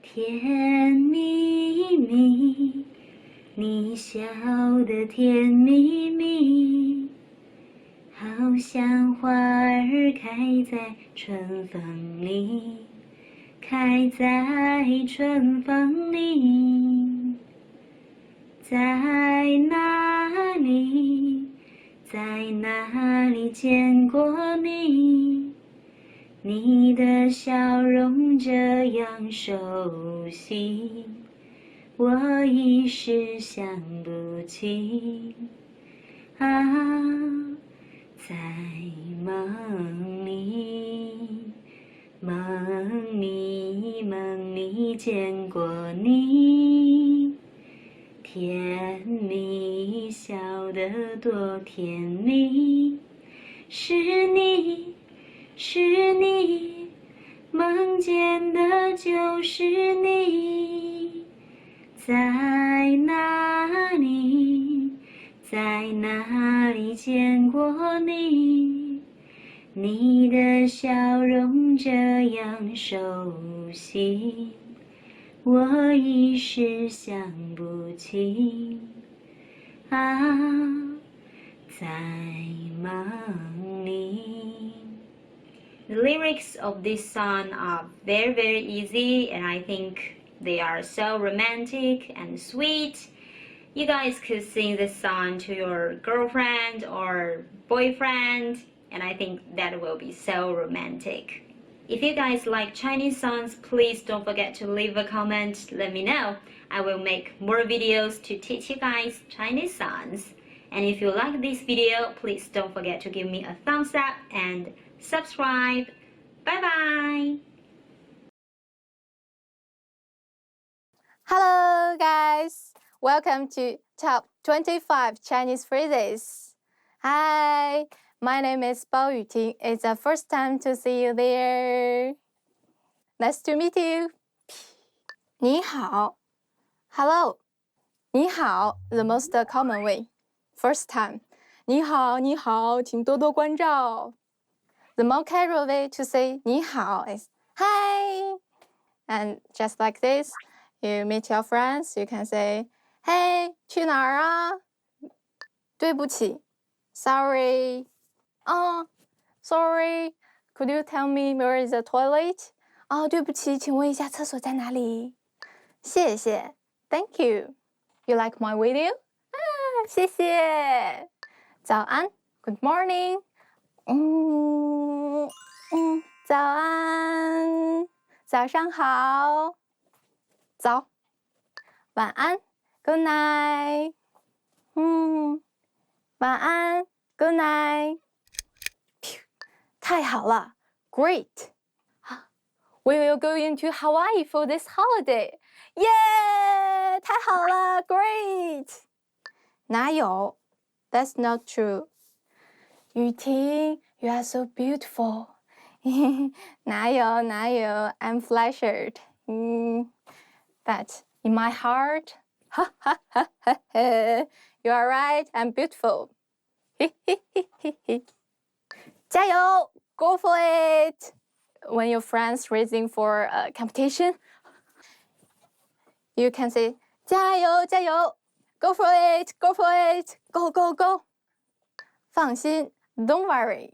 [SPEAKER 3] 甜蜜蜜，你笑得甜蜜蜜，好像花儿开在春风里，开在春风里。在哪里，在哪里见过你？你的笑容这样熟悉，我一时想不起。啊，在梦里，梦里，梦里见过你。甜蜜，笑得多甜蜜，是你，是你，梦见的就是你，在哪里，在哪里见过你？你的笑容这样熟悉。我一时想不起啊，在梦里。The lyrics of this song are very, very easy, and I think they are so romantic and sweet. You guys could sing this song to your girlfriend or boyfriend, and I think that will be so romantic. If you guys like Chinese songs, please don't forget to leave a comment. Let me know. I will make more videos to teach you guys Chinese songs. And if you like this video, please don't forget to give me a thumbs up and subscribe. Bye bye!
[SPEAKER 2] Hello, guys. Welcome to Top 25 Chinese Phrases. Hi, my name is Bao Yuting. It's the first time to see you there. Nice to meet you. 你好 Hello. 你好 the most common way. First time. 你好，你好，请多多关照. The more casual way to say 你好 is Hi. And just like this, you meet your friends, you can say, Hey, 去哪儿啊？对不起 Sorry. Sorry. Could you tell me where is the toilet? 对不起，请问一下厕所在哪里？谢谢 Thank you. You like my video? 谢谢。早安 Good morning. 早安。早上好。早。晚安 Good night. 晚安 Good night. 太好了 Great. We will go into Hawaii for this holiday. Yeah! 太好了 Great. 哪有 That's not true. 雨婷 You are so beautiful. 哪有 I'm flattered. But in my heart, you are right, I'm beautiful. 加油 Go for it! When your friends racing for a competition, you can say 加油加油 Go for it! Go for it! Go go go! 放心 Don't worry.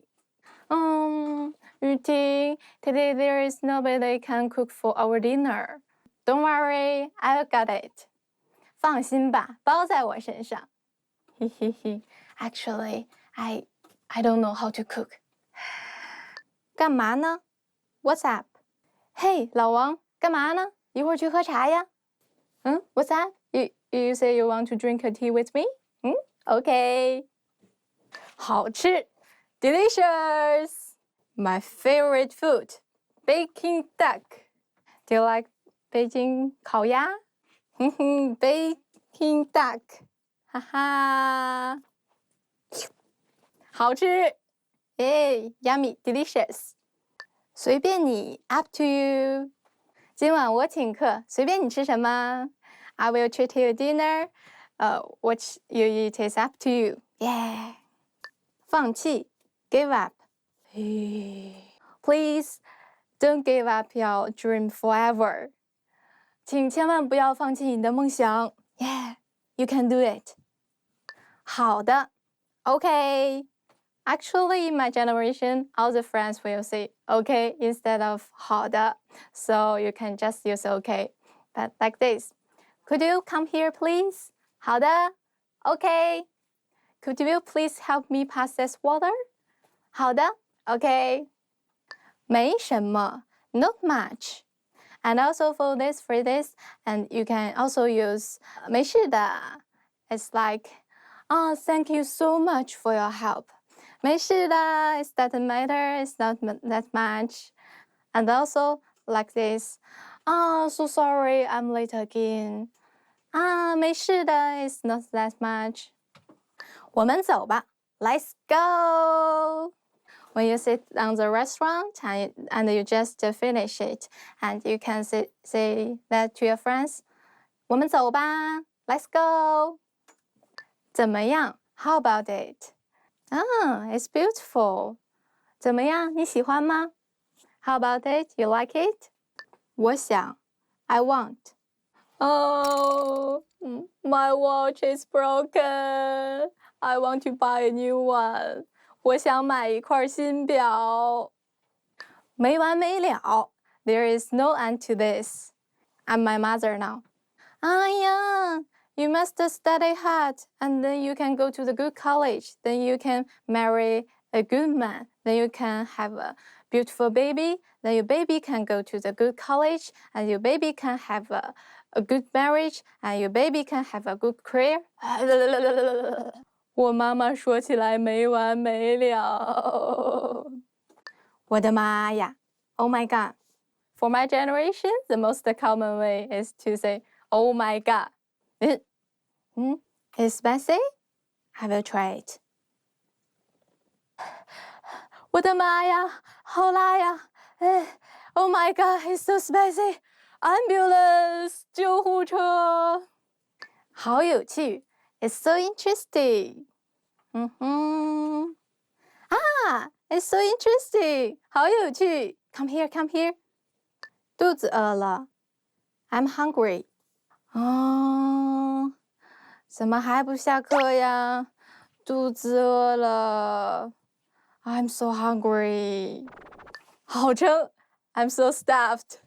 [SPEAKER 2] 雨婷 Today there is nobody can cook for our dinner. Don't worry, I got it. 放心吧，包在我身上。Actually, I don't know how to cook. 干嘛呢 What's up? Hey, 老王，干嘛呢？一会儿去喝茶呀。What's that? You say you want to drink a tea with me? Okay. 好吃 Delicious. My favorite food, baking duck. Do you like 北京烤鸭？Baking duck. 哈哈，好吃，耶 ，yummy delicious， 随便你 ，up to you。今晚我请客，随便你吃什么。I will treat you dinner. What you eat is up to you. Yeah. 放弃 give up. Please don't give up your dream forever. 请千万不要放弃你的梦想。Yeah, you can do it. 好的 Okay. Actually, in my generation, all the friends will say okay instead of 好的. So you can just use okay. But like this. Could you come here, please? 好的 Okay. Could you please help me pass this water? 好的 Okay. 没什么 Not much. And also for this phrases, and you can also use 没事的 It's like, oh, thank you so much for your help. 没事的 It doesn't matter. It's not that much. And also like this, oh, so sorry, I'm late again. 没事的 It's not that much. 我们走吧 Let's go. When you sit on the restaurant and you just finish it, and you can say that to your friends, 我们走吧 Let's go. 怎么样 How about it? It's beautiful. 怎么样你喜欢吗 How about it? You like it? 我想 I want. Oh, my watch is broken. I want to buy a new one. 我想买一块新表。没完没了 There is no end to this. I'm my mother now. Yeah, you must study hard, and then you can go to the good college. Then you can marry a good man. Then you can have a beautiful baby. Then your baby can go to the good college, and your baby can have a good marriage, and your baby can have a good career. 我妈妈说起来没完没了。我的妈呀 Oh my god. For my generation, the most common way is to say, oh my god. It's spicy? I will try it. 我的妈呀，好辣呀！Oh my god, it's so spicy. Ambulance, 救护车。好有趣 It's so interesting. It's so interesting. 好有趣 Come here, come here. 肚子饿了 I'm hungry. 怎么还不下课呀？肚子饿了 I'm so hungry. 好撑 I'm so stuffed.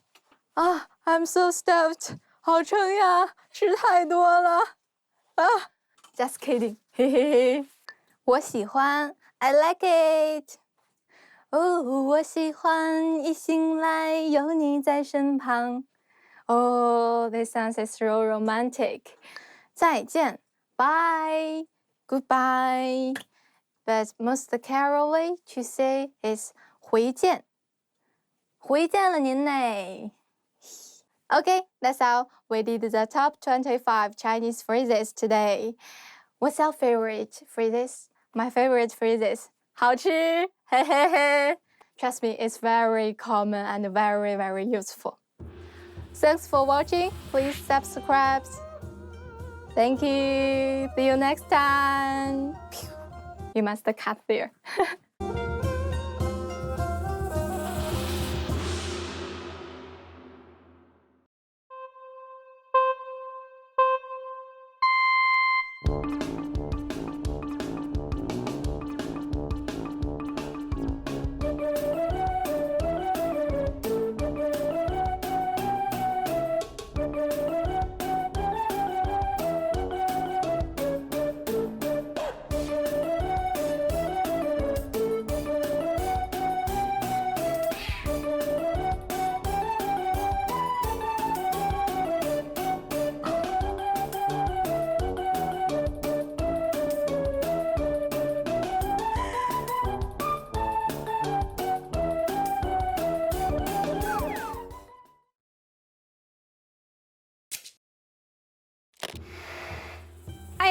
[SPEAKER 2] I'm so stuffed. 好撑呀，吃太多了。Just kidding. 嘿嘿嘿。我喜欢 I like it. 我喜欢一醒来有你在身旁。This sounds so romantic. 再见 Bye. Goodbye. But most Carol way to say is 回见。回见了您嘞。Okay, that's how we did the top 25 Chinese phrases today. What's your favorite phrases? My favorite phrases. 好吃，嘿嘿嘿。Trust me, it's very common and very, very useful. Thanks for watching. Please subscribe. Thank you. See you next time. You must cut there.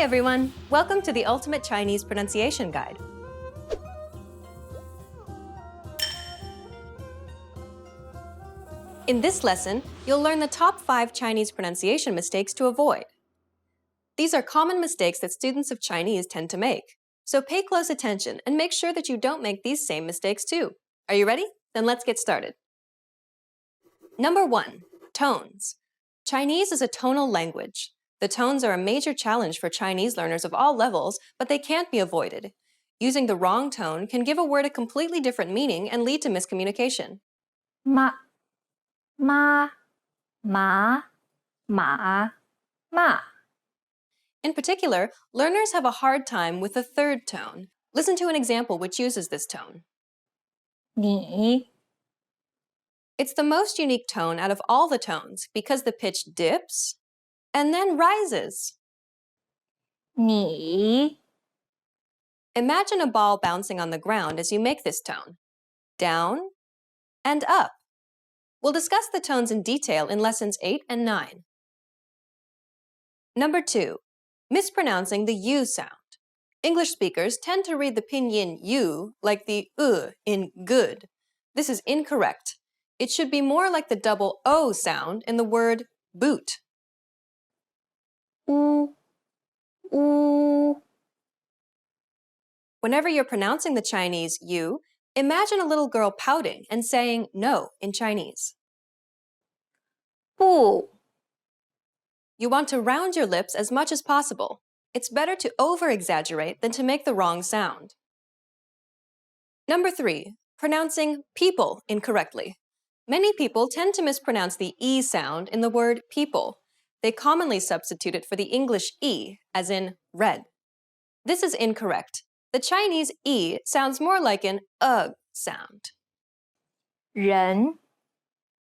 [SPEAKER 1] everyone! Welcome to the Ultimate Chinese Pronunciation Guide. In this lesson, you'll learn the top 5 Chinese pronunciation mistakes to avoid. These are common mistakes that students of Chinese tend to make, so pay close attention and make sure that you don't make these same mistakes too. Are you ready? Then let's get started. Number 1. Tones. Chinese is a tonal language. The tones are a major challenge for Chinese learners of all levels, but they can't be avoided. Using the wrong tone can give a word a completely different meaning and lead to miscommunication.
[SPEAKER 2] Ma, ma, ma, ma, ma.
[SPEAKER 1] In particular, learners have a hard time with the third tone. Listen to an example which uses this tone.
[SPEAKER 2] 你
[SPEAKER 1] It's the most unique tone out of all the tones because the pitch dips and then rises.
[SPEAKER 2] 你
[SPEAKER 1] Imagine a ball bouncing on the ground as you make this tone. Down and up. We'll discuss the tones in detail in lessons 8 and 9. Number 2. Mispronouncing the U sound. English speakers tend to read the pinyin U like the in good. This is incorrect. It should be more like the double O sound in the word boot.
[SPEAKER 2] 乌 乌
[SPEAKER 1] Whenever you're pronouncing the Chinese U, imagine a little girl pouting and saying no in Chinese.
[SPEAKER 2] 不
[SPEAKER 1] You want to round your lips as much as possible. It's better to over-exaggerate than to make the wrong sound. Number 3. Pronouncing people incorrectly. Many people tend to mispronounce the E sound in the word people. They commonly substitute it for the English E, as in red. This is incorrect. The Chinese E sounds more like an sound.
[SPEAKER 2] 人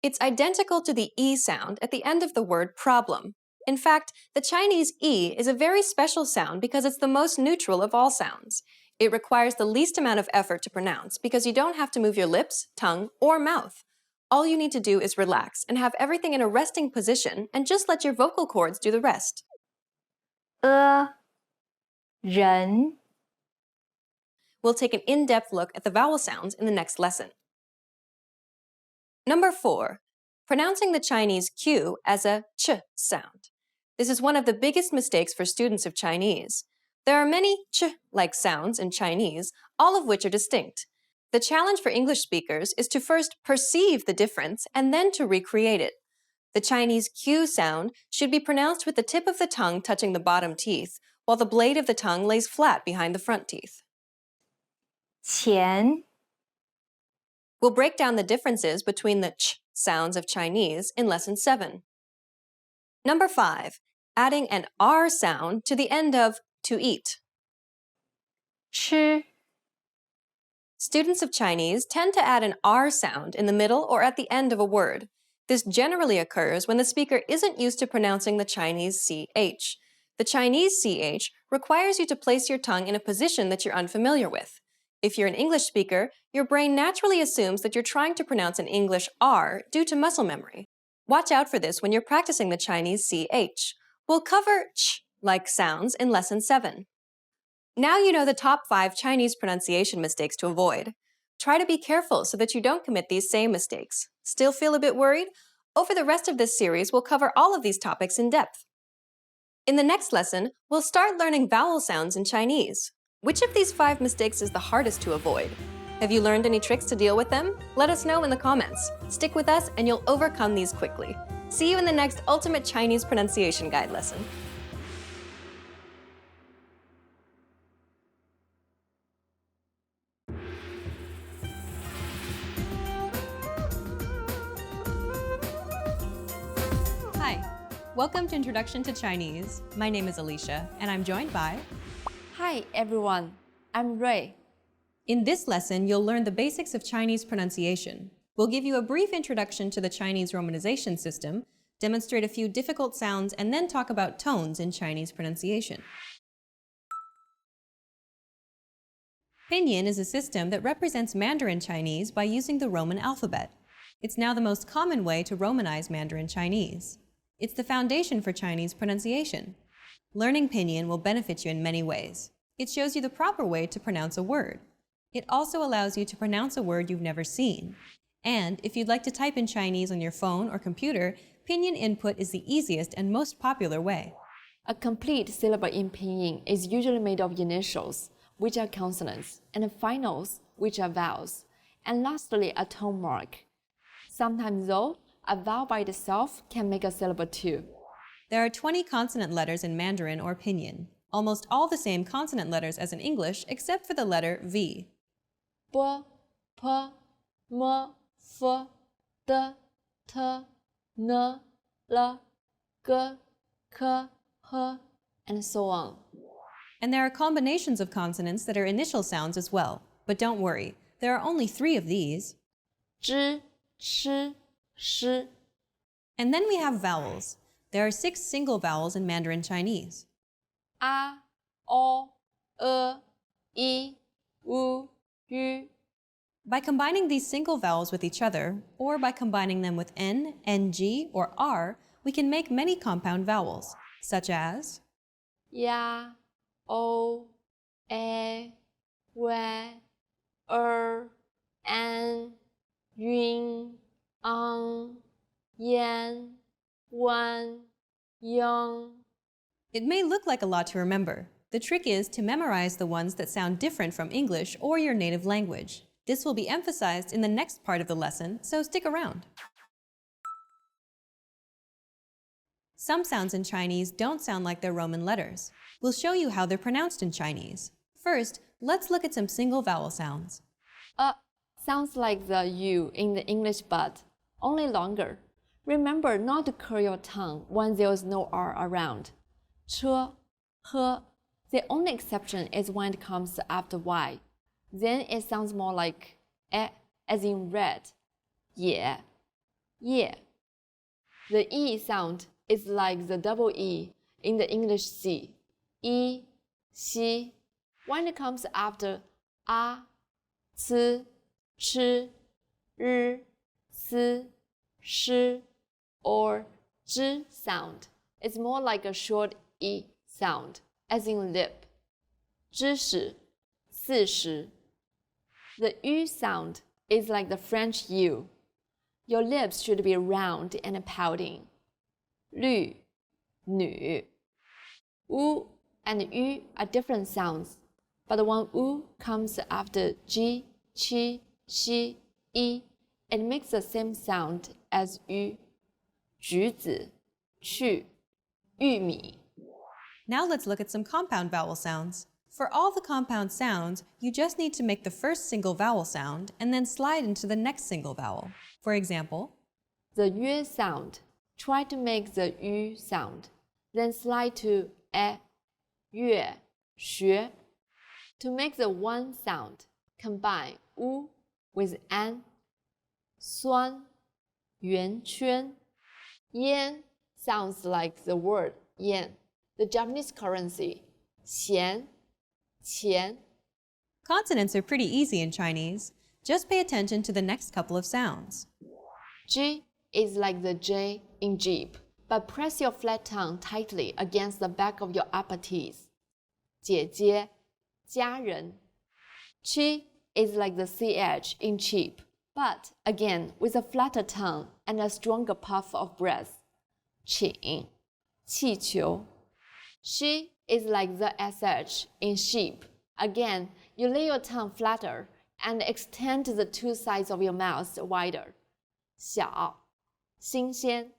[SPEAKER 1] It's identical to the E sound at the end of the word problem. In fact, the Chinese E is a very special sound because it's the most neutral of all sounds. It requires the least amount of effort to pronounce because you don't have to move your lips, tongue, or mouth. All you need to do is relax and have everything in a resting position and just let your vocal cords do the rest.
[SPEAKER 2] 人
[SPEAKER 1] We'll take an in-depth look at the vowel sounds in the next lesson. Number 4. Pronouncing the Chinese Q as a ch sound. This is one of the biggest mistakes for students of Chinese. There are many ch-like sounds in Chinese, all of which are distinct. The challenge for English speakers is to first perceive the difference and then to recreate it. The Chinese Q sound should be pronounced with the tip of the tongue touching the bottom teeth, while the blade of the tongue lays flat behind the front teeth.
[SPEAKER 2] 钱
[SPEAKER 1] We'll break down the differences between the ch sounds of Chinese in lesson 7. Number 5. Adding an R sound to the end of to eat.
[SPEAKER 2] 吃
[SPEAKER 1] Students of Chinese tend to add an R sound in the middle or at the end of a word. This generally occurs when the speaker isn't used to pronouncing the Chinese CH. The Chinese CH requires you to place your tongue in a position that you're unfamiliar with. If you're an English speaker, your brain naturally assumes that you're trying to pronounce an English R due to muscle memory. Watch out for this when you're practicing the Chinese CH. We'll cover ch-like sounds in lesson 7. Now you know the top 5 Chinese pronunciation mistakes to avoid. Try to be careful so that you don't commit these same mistakes. Still feel a bit worried? Over the rest of this series, we'll cover all of these topics in depth. In the next lesson, we'll start learning vowel sounds in Chinese. Which of these 5 mistakes is the hardest to avoid? Have you learned any tricks to deal with them? Let us know in the comments. Stick with us and you'll overcome these quickly. See you in the next Ultimate Chinese Pronunciation Guide lesson. Hi, welcome to Introduction to Chinese. My name is Alicia, and I'm joined by...
[SPEAKER 4] Hi everyone, I'm Ray.
[SPEAKER 1] In this lesson, you'll learn the basics of Chinese pronunciation. We'll give you a brief introduction to the Chinese romanization system, demonstrate a few difficult sounds, and then talk about tones in Chinese pronunciation. Pinyin is a system that represents Mandarin Chinese by using the Roman alphabet. It's now the most common way to Romanize Mandarin Chinese. It's the foundation for Chinese pronunciation. Learning Pinyin will benefit you in many ways. It shows you the proper way to pronounce a word. It also allows you to pronounce a word you've never seen. And if you'd like to type in Chinese on your phone or computer, Pinyin input is the easiest and most popular way.
[SPEAKER 4] A complete syllable in pinyin is usually made of initials, which are consonants, and finals, which are vowels, and lastly a tone mark. Sometimes though, a vowel by itself can make a syllable too.
[SPEAKER 1] There are 20 consonant letters in Mandarin or Pinyin, almost all the same consonant letters as in English except for the letter V.
[SPEAKER 4] B, P, M, F, D, T, N, L, G, K, H, and so on.
[SPEAKER 1] And there are combinations of consonants that are initial sounds as well. But don't worry, there are only 3 of these.
[SPEAKER 4] Zh, sh, sh.
[SPEAKER 1] And then we have vowels. There are 6 single vowels in Mandarin Chinese.
[SPEAKER 4] A, O, E, I, U, U.
[SPEAKER 1] By combining these single vowels with each other, or by combining them with N, NG, or R, we can make many compound vowels, such as
[SPEAKER 4] Ya, O, A, Y, An, Yun, Ang, Yan, Wan, Yang.
[SPEAKER 1] It may look like a lot to remember. The trick is to memorize the ones that sound different from English or your native language. This will be emphasized in the next part of the lesson, so stick around. Some sounds in Chinese don't sound like their Roman letters. We'll show you how they're pronounced in Chinese. First, let's look at some single vowel sounds.
[SPEAKER 4] Sounds like the U in the English but only longer. Remember not to curl your tongue when there is no R around. Ch, H. The only exception is when it comes after Y. Then it sounds more like E, as in red. Yeah, yeah. The E sound is like the double E in the English C. I, Xi. When it comes after A, C, Ch, R, S, Sh, or Zh sound, it's more like a short E sound, as in lip. 知识, 40. The U sound is like the French U. Your lips should be round and pouting. 绿, 女. U and U are different sounds, but when U comes after G, Qi, Xi, I, it makes the same sound as U. 橘子, 去, 玉米.
[SPEAKER 1] Now let's look at some compound vowel sounds. For all the compound sounds, you just need to make the first single vowel sound and then slide into the next single vowel. For example,
[SPEAKER 4] the yue sound. Try to make the yu sound, then slide to e, yue, xue. To make the one sound, combine u with an, suan, yuan quan. Yen sounds like the word yen, the Japanese currency, xian, qian.
[SPEAKER 1] Consonants are pretty easy in Chinese. Just pay attention to the next couple of sounds.
[SPEAKER 4] G is like the J in Jeep, but press your flat tongue tightly against the back of your upper teeth. 姐姐, 家人. Qi is like the CH in cheap, but again with a flatter tongue and a stronger puff of breath. 请, 气球. She is like the SH in sheep. Again, you lay your tongue flatter and extend the two sides of your mouth wider. 小, 新鲜.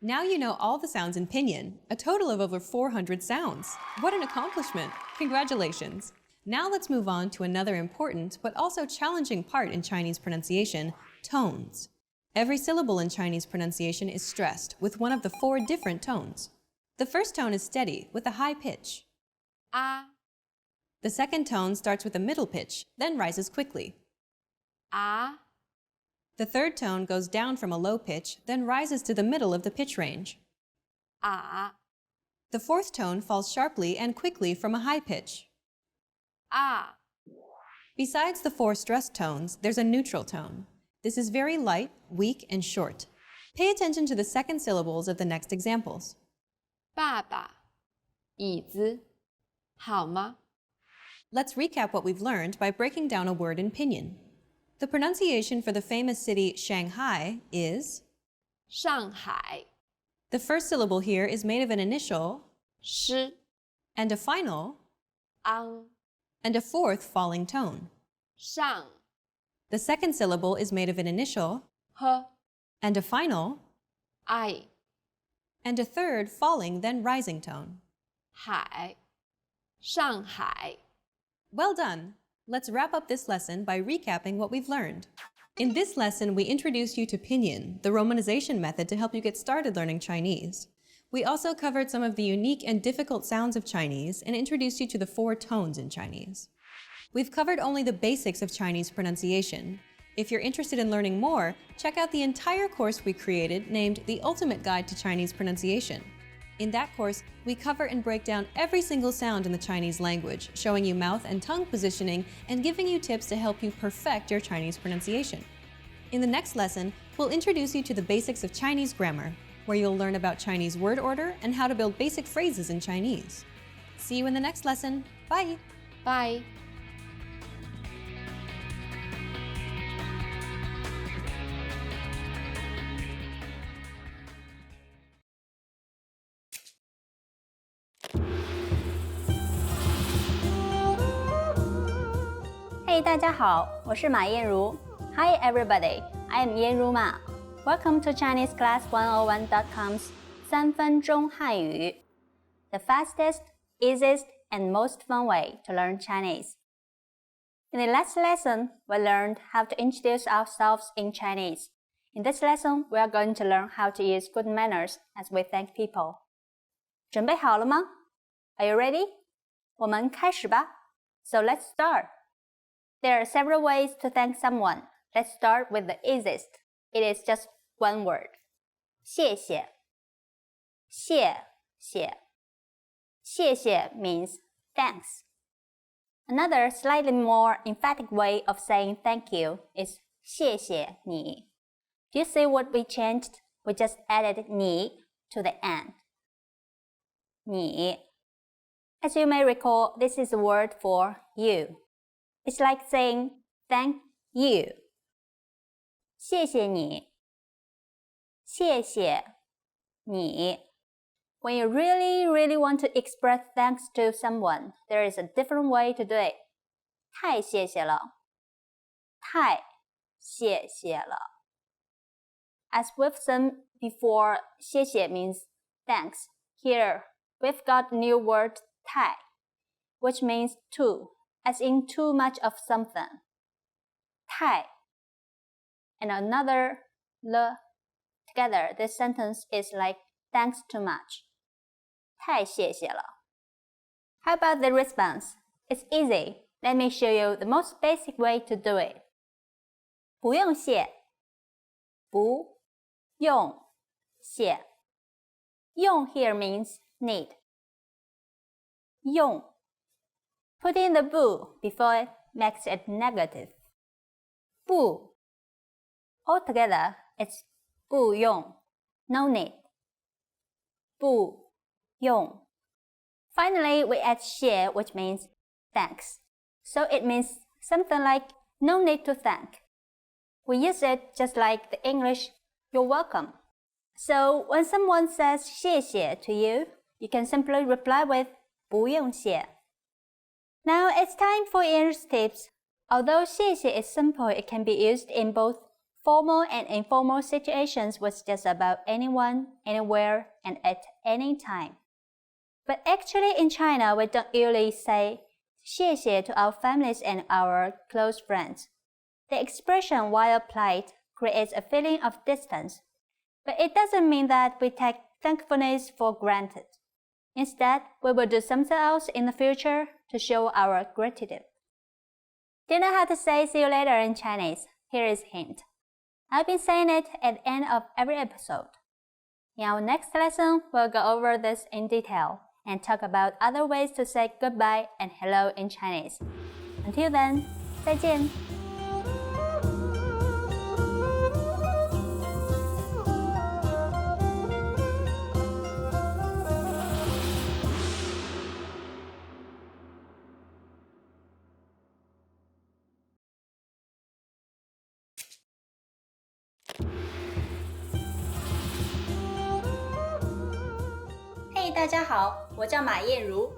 [SPEAKER 1] Now you know all the sounds in Pinyin, a total of over 400 sounds. What an accomplishment! Congratulations! Now let's move on to another important but also challenging part in Chinese pronunciation, tones. Every syllable in Chinese pronunciation is stressed with one of the 4 different tones. The first tone is steady with a high pitch.
[SPEAKER 4] A.
[SPEAKER 1] The second tone starts with a middle pitch, then rises quickly.
[SPEAKER 4] A.
[SPEAKER 1] The third tone goes down from a low pitch, then rises to the middle of the pitch range.
[SPEAKER 4] A.
[SPEAKER 1] The fourth tone falls sharply and quickly from a high pitch.
[SPEAKER 4] A.
[SPEAKER 1] Besides the 4 stressed tones, there's a neutral tone. This is very light, weak, and short. Pay attention to the second syllables of the next examples.
[SPEAKER 4] 爸爸，椅子，好吗？
[SPEAKER 1] Let's recap what we've learned by breaking down a word in pinyin. The pronunciation for the famous city Shanghai is
[SPEAKER 4] 上海，
[SPEAKER 1] the first syllable here is made of an initial
[SPEAKER 4] 诗，
[SPEAKER 1] and a final
[SPEAKER 4] 昂，
[SPEAKER 1] and a fourth falling tone.
[SPEAKER 4] 上，
[SPEAKER 1] The second syllable is made of an initial
[SPEAKER 4] 呵，
[SPEAKER 1] and a final
[SPEAKER 4] 爱，
[SPEAKER 1] and a third falling then rising tone.
[SPEAKER 4] 海，上海。
[SPEAKER 1] Well done! Let's wrap up this lesson by recapping what we've learned. In this lesson, we introduced you to pinyin, the romanization method to help you get started learning Chinese. We also covered some of the unique and difficult sounds of Chinese and introduced you to the 4 tones in Chinese. We've covered only the basics of Chinese pronunciation. If you're interested in learning more, check out the entire course we created named The Ultimate Guide to Chinese Pronunciation. In that course, we cover and break down every single sound in the Chinese language, showing you mouth and tongue positioning and giving you tips to help you perfect your Chinese pronunciation. In the next lesson, we'll introduce you to the basics of Chinese grammar, where you'll learn about Chinese word order and how to build basic phrases in Chinese. See you in the next lesson. Bye!
[SPEAKER 4] Bye.
[SPEAKER 9] Hey, 大家好，我是马燕如。Hi everybody, I am 燕如马。Welcome to ChineseClass101.com's 3分钟汉语 the fastest, easiest, and most fun way to learn Chinese. In the last lesson, we learned how to introduce ourselves in Chinese. In this lesson, we are going to learn how to use good manners as we thank people. 准备好了吗？ Are you ready? 我们开始吧。So let's start. There are several ways to thank someone. Let's start with the easiest. It is just one word. 谢谢。谢谢。谢谢 means thanks. Another slightly more emphatic way of saying thank you is 谢谢你. Do you see what we changed? We just added 你 to the end. 你. As you may recall, this is a word for you. It's like saying thank you. 谢谢你。谢谢你。When you really want to express thanks to someone, there is a different way to do it. 太谢谢了。太谢谢了。As we've seen before, 谢谢 means thanks. Here, we've got a new word 太, which means too, as in too much of something. 太 and another 了 together, this sentence is like thanks too much. 太谢谢了。How about the response? It's easy. Let me show you the most basic way to do it. 不用谢。不用谢。用 here means need. 用 putting the 不 before it makes it negative. 不 altogether, it's 不用 no need. 不用 Finally, we add 谢 which means thanks. So it means something like no need to thank. We use it just like the English you're welcome. So when someone says 谢谢 to you, you can simply reply with 不用谢. Now it's time for English tips. Although 谢谢 is simple, it can be used in both formal and informal situations with just about anyone, anywhere, and at any time. But actually in China, we don't usually say 谢谢 to our families and our close friends. The expression, while applied, creates a feeling of distance. But it doesn't mean that we take thankfulness for granted. Instead, we will do something else in the future to show our gratitude. Do you know how to say see you later in Chinese? Here is a hint. I've been saying it at the end of every episode. In our next lesson, we'll go over this in detail and talk about other ways to say goodbye and hello in Chinese. Until then, 再见。大家好，我叫马燕如。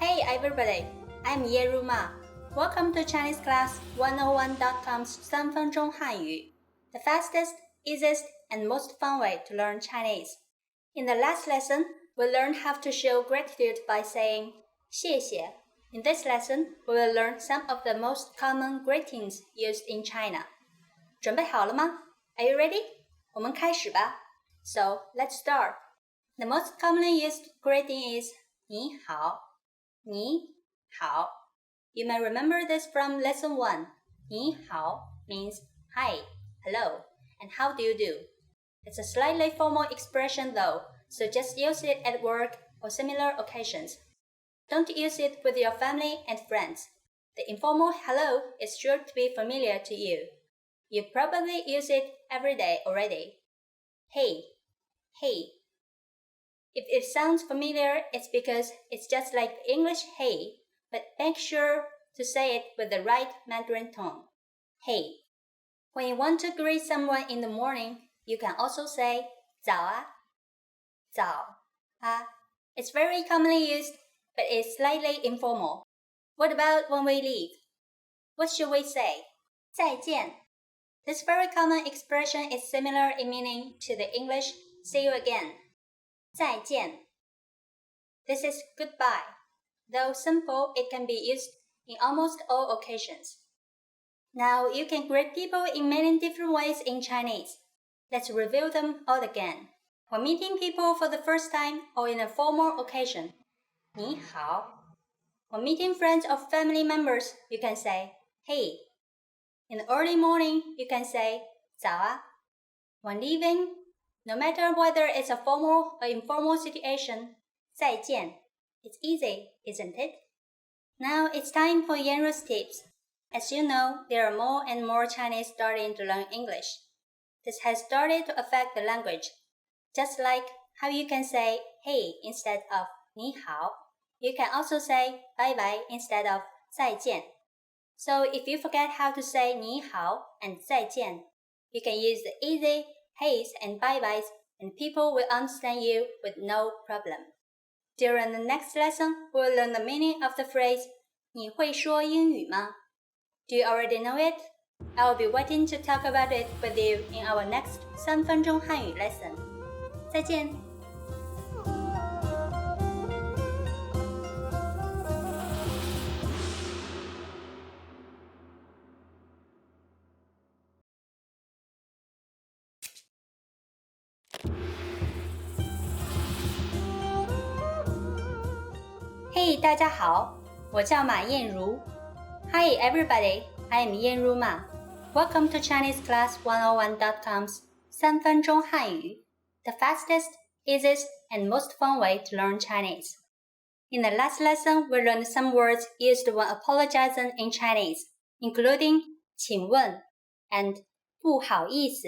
[SPEAKER 9] Hey everybody, I'm 叶如Ma. Welcome to Chinese Class 101.com's 三分钟汉语 the fastest, easiest, and most fun way to learn Chinese. In the last lesson, we learned how to show gratitude by saying 谢谢. In this lesson, we will learn some of the most common greetings used in China. 准备好了吗? Are you ready? 我们开始吧. So, let's start. The most commonly used greeting is 你好,你好. You may remember this from lesson 1. 你好 means hi, hello, and how do you do? It's a slightly formal expression though, so just use it at work or similar occasions. Don't use it with your family and friends. The informal hello is sure to be familiar to you. You probably use it every day already. Hey, hey. If it sounds familiar, it's because it's just like English hey, but make sure to say it with the right Mandarin tone. Hey. When you want to greet someone in the morning, you can also say 早啊,早啊. It's very commonly used, but it's slightly informal. What about when we leave? What should we say? 再见. This very common expression is similar in meaning to the English see you again. 再见. This is goodbye. Though simple, it can be used in almost all occasions. Now you can greet people in many different ways in Chinese. Let's review them all again. When meeting people for the first time or in a formal occasion, 你好. When meeting friends or family members, you can say, hey. In the early morning, you can say, 早啊. When leaving, no matter whether it's a formal or informal situation, 再见. It's easy, isn't it? Now it's time for Yanru's tips. As you know, there are more and more Chinese starting to learn English. This has started to affect the language. Just like how you can say hey instead of 你好, you can also say bye bye instead of 再见. So if you forget how to say 你好 and 再见, you can use the easy heys and bye byes and people will understand you with no problem. During the next lesson, we'll learn the meaning of the phrase 你会说英语吗? Do you already know it? I will be waiting to talk about it with you in our next 三分钟汉语 lesson. 再见。Hey, 大家好，我叫马燕如。Hi everybody, I am 燕如 Ma. Welcome to Chinese Class 101.com's 三分钟汉语 the fastest, easiest, and most fun way to learn Chinese. In the last lesson, we learned some words used when apologizing in Chinese, including 请问 and 不好意思.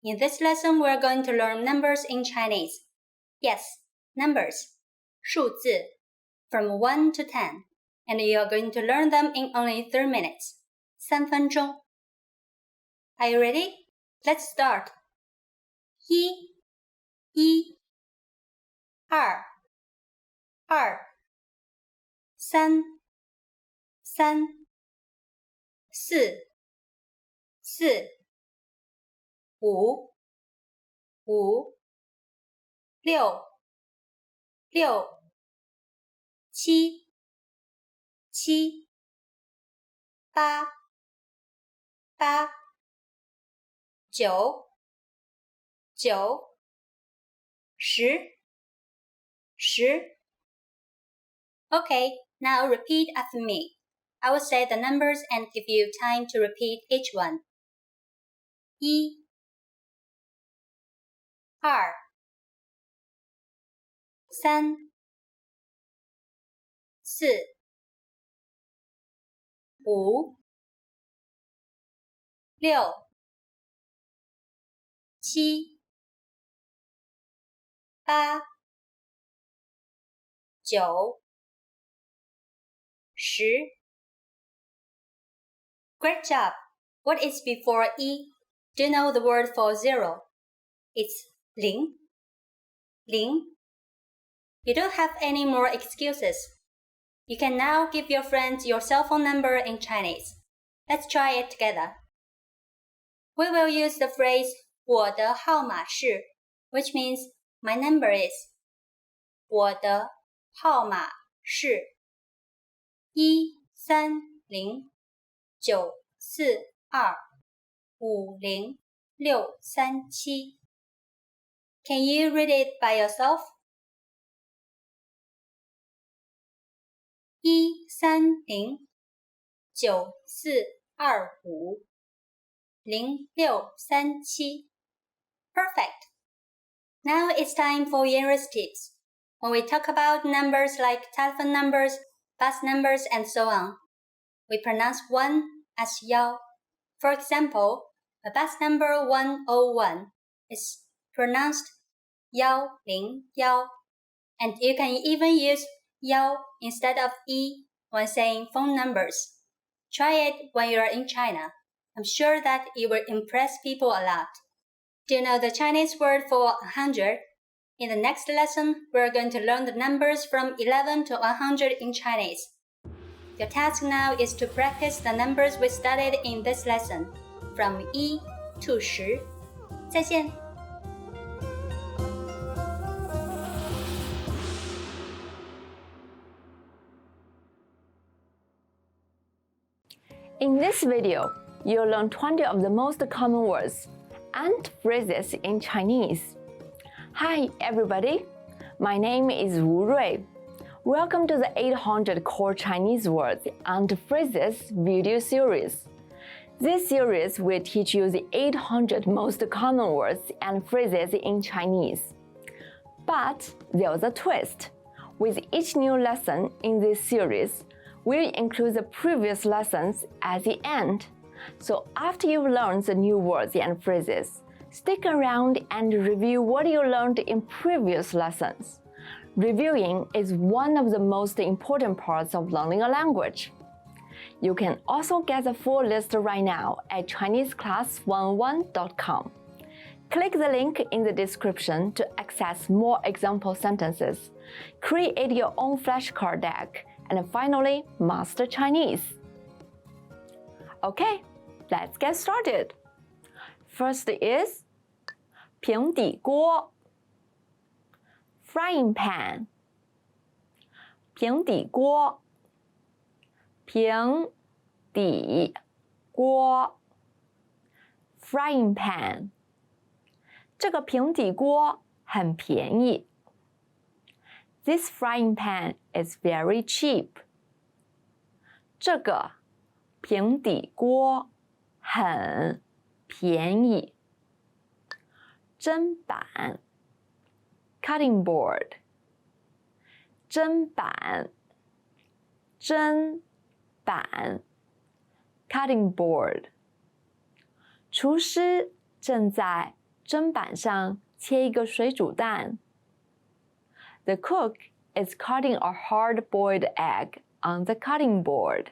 [SPEAKER 9] In this lesson, we are going to learn numbers in Chinese. Yes, numbers, 数字, from 1 to 10, and you are going to learn them in only 3 minutes. 3分钟. Are you ready? Let's start. 一 二 三 四 五 六 七 八 九 十 Okay, now repeat after me. I will say the numbers and give you time to repeat each one. 一 二 三 四 五 六 七 八 九 10. Great job! What is before E? Do you know the word for zero? It's 零 You don't have any more excuses. You can now give your friends your cell phone number in Chinese. Let's try it together. We will use the phrase 我的号码是 which means my number is 我的号码是13094250637. Can you read it by yourself? 13094250637. Perfect. Now it's time for English tips. When we talk about numbers like telephone numbers, bus numbers, and so on, we pronounce one as 1. For example, a bus number 101 is pronounced 101, and you can even use 1 instead of 1 when saying phone numbers. Try it when you are in China. I'm sure that it will impress people a lot. Do you know the Chinese word for 100? In the next lesson, we're going to learn the numbers from 11 to 100 in Chinese. Your task now is to practice the numbers we studied in this lesson, from 1 to 10. 再见。
[SPEAKER 10] In this video, you'll learn 20 of the most common words and phrases in Chinese. Hi everybody, my name is Wu Rui. Welcome to the 800 Core Chinese Words and Phrases video series. This series will teach you the 800 most common words and phrases in Chinese. But there's a twist. With each new lesson in this series, we'll include the previous lessons at the end. So after you've learned the new words and phrases, stick around and review what you learned in previous lessons. Reviewing is one of the most important parts of learning a language. You can also get the full list right now at ChineseClass101.com. Click the link in the description to access more example sentences, create your own flashcard deck, and finally, master Chinese. Okay, let's get started. First is 平底锅 frying pan 平底锅平底锅 frying pan 这个平底锅很便宜 This frying pan is very cheap. 这个平底锅很便宜。砧板 cutting board 砧板砧板 cutting board 厨师正在砧板上切一个水煮蛋。The cook is cutting a hard-boiled egg on the cutting board.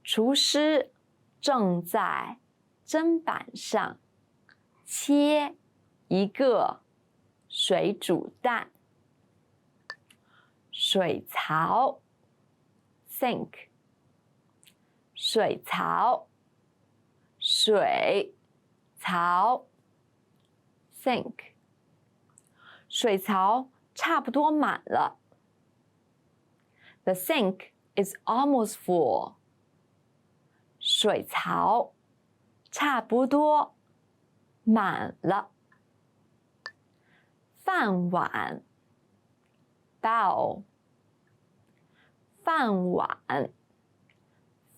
[SPEAKER 10] 厨师正在砧板上切一个水煮蛋。水槽 sink 水槽水槽 sink 水槽差不多满了。The sink is almost full. 水槽差不多满了。饭碗 bowl 饭碗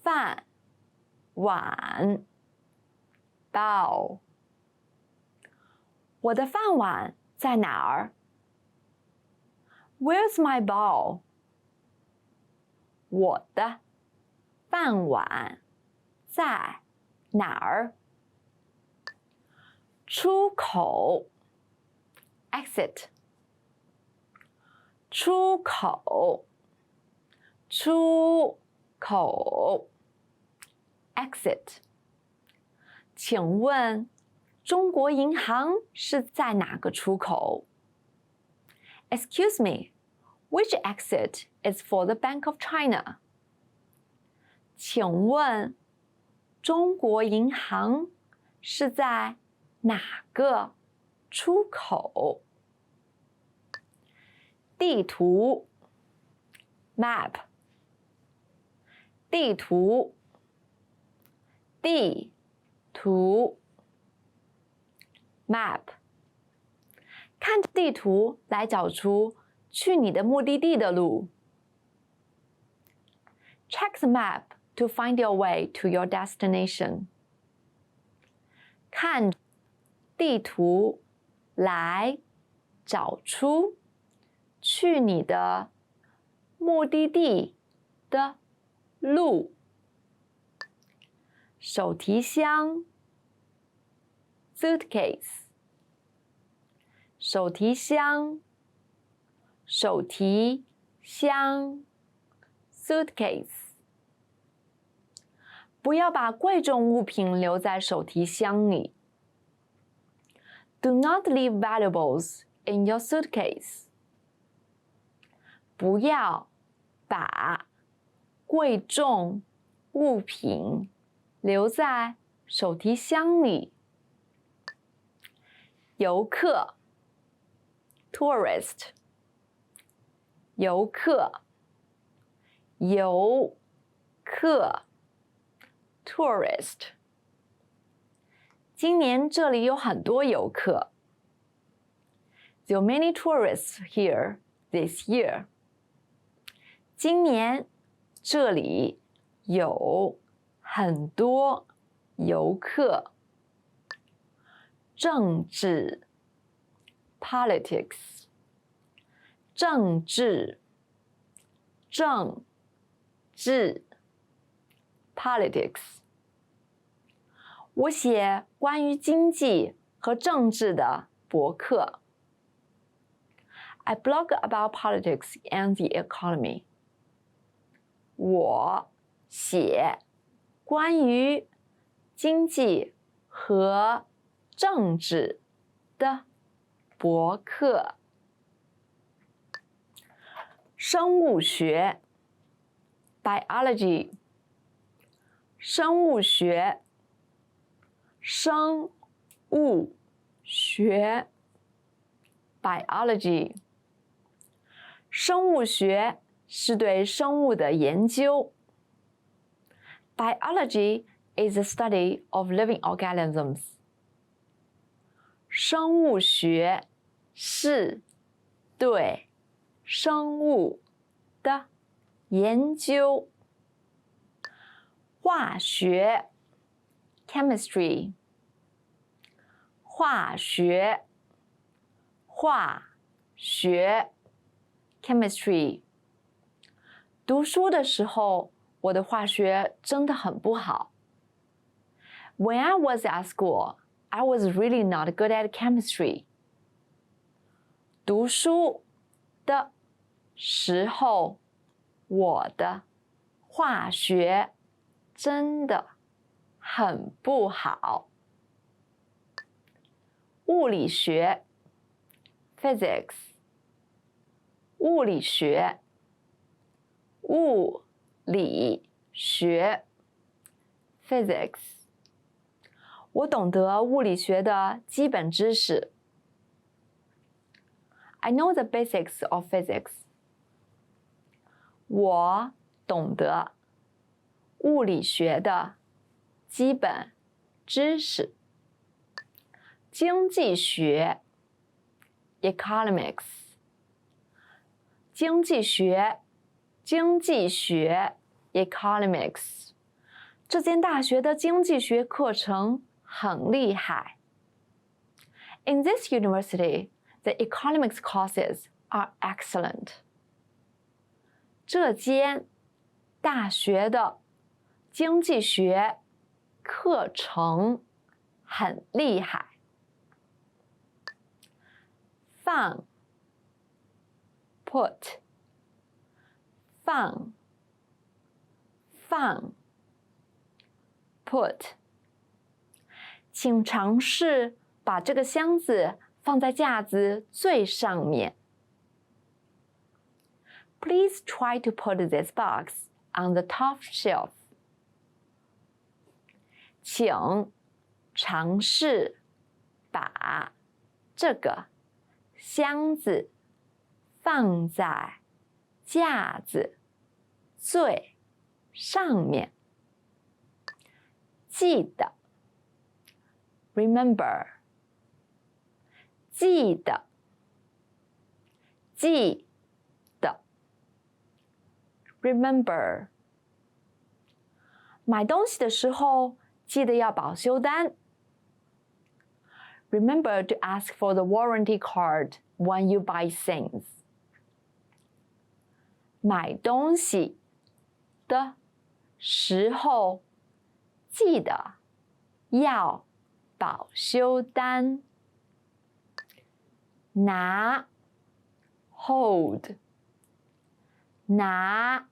[SPEAKER 10] 饭碗 bowl 我的饭碗在哪儿 Where's my bowl? 我的饭碗在哪儿？出口 exit 出口出口 exit 请问中国银行是在哪个出口 Excuse me, which exit is for the Bank of China? 请问中国银行是在哪个出口？地图 map 地图地图 map 看地图来找出去你的目的地的路。Check the map to find your way to your destination. 看地图来找出去你的目的地的路。手提箱 suitcase 手提箱手提箱 suitcase 不要把贵重物品留在手提箱里。Do not leave valuables in your suitcase. 不要把贵重物品留在手提箱里。游客 tourist 游客游客 tourist 今年这里有很多游客。There are many tourists here this year. 今年这里有很多游客。政治 politics 政治政治 politics 我写关于经济和政治的博客。I blog about politics and the economy. 我写关于经济和政治的博客。生物学 biology 生物学生物学 biology 生物学是对生物的研究。Biology is the study of living organisms. 生物学是对生物的研究。化学 chemistry 化学化学 chemistry 读书的时候我的化学真的很不好。When I was at school, I was really not good at chemistry. 读书的时候，我的化学真的很不好。物理学 physics 物理学物理学 physics 我懂得物理学的基本知识。I know the basics of physics. 我懂得物理学的基本知识。经济学 economics 经济学 economics 这间大学的经济学课程很厉害。In this university, the economics courses are excellent. 这间大学的经济学课程很厉害。放 put 放 put 请尝试把这个箱子放在架子最上面。Please try to put this box on the top shelf. 请尝试把这个箱子放在架子最上面。记得 remember 记得记得 remember 买东西的时候记得要保修单。Remember to ask for the warranty card when you buy things. 买东西的时候记得要保修单。拿 hold 拿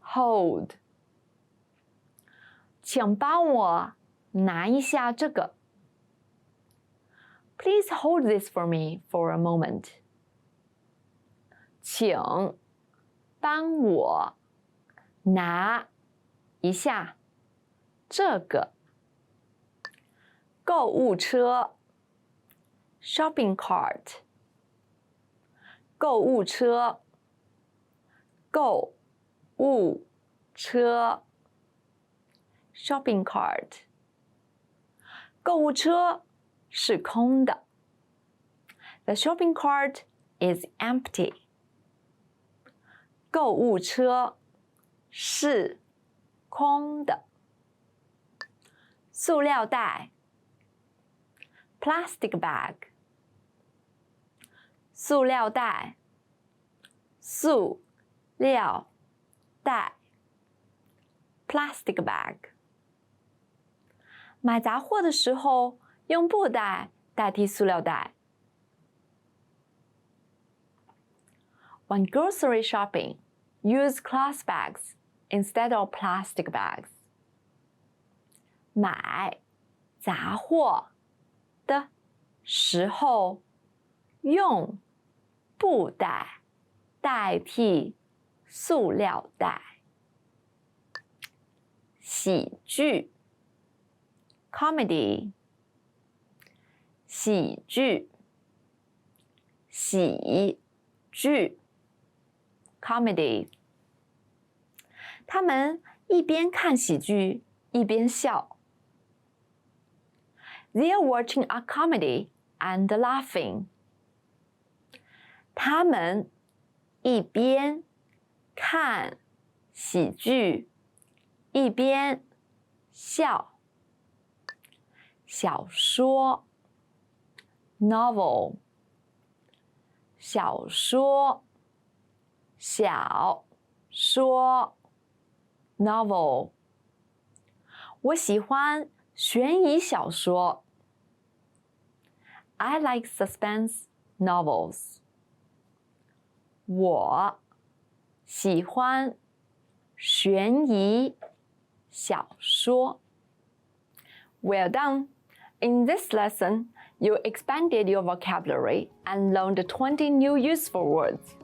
[SPEAKER 10] hold 请帮我拿一下这个。Please hold this for me for a moment. 请帮我拿一下这个。购物车 shopping cart 购物车购物车 shopping cart 购物车是空的。The shopping cart is empty. 购物车是空的。塑料袋 plastic bag 塑料袋塑料袋 plastic bag 买杂货的时候用布袋代替塑料袋。When grocery shopping, use cloth bags instead of plastic bags. 买杂货的时候用布袋代替塑料袋。喜剧 comedy 喜剧喜剧 comedy 他们一边看喜剧一边笑。They are watching a comedy and laughing. 他们一边看喜剧一边笑。小说 novel 小说小说 novel 我喜欢悬疑小说。I like suspense novels. 我喜欢悬疑小说。Well done! In this lesson, you expanded your vocabulary and learned 20 new useful words.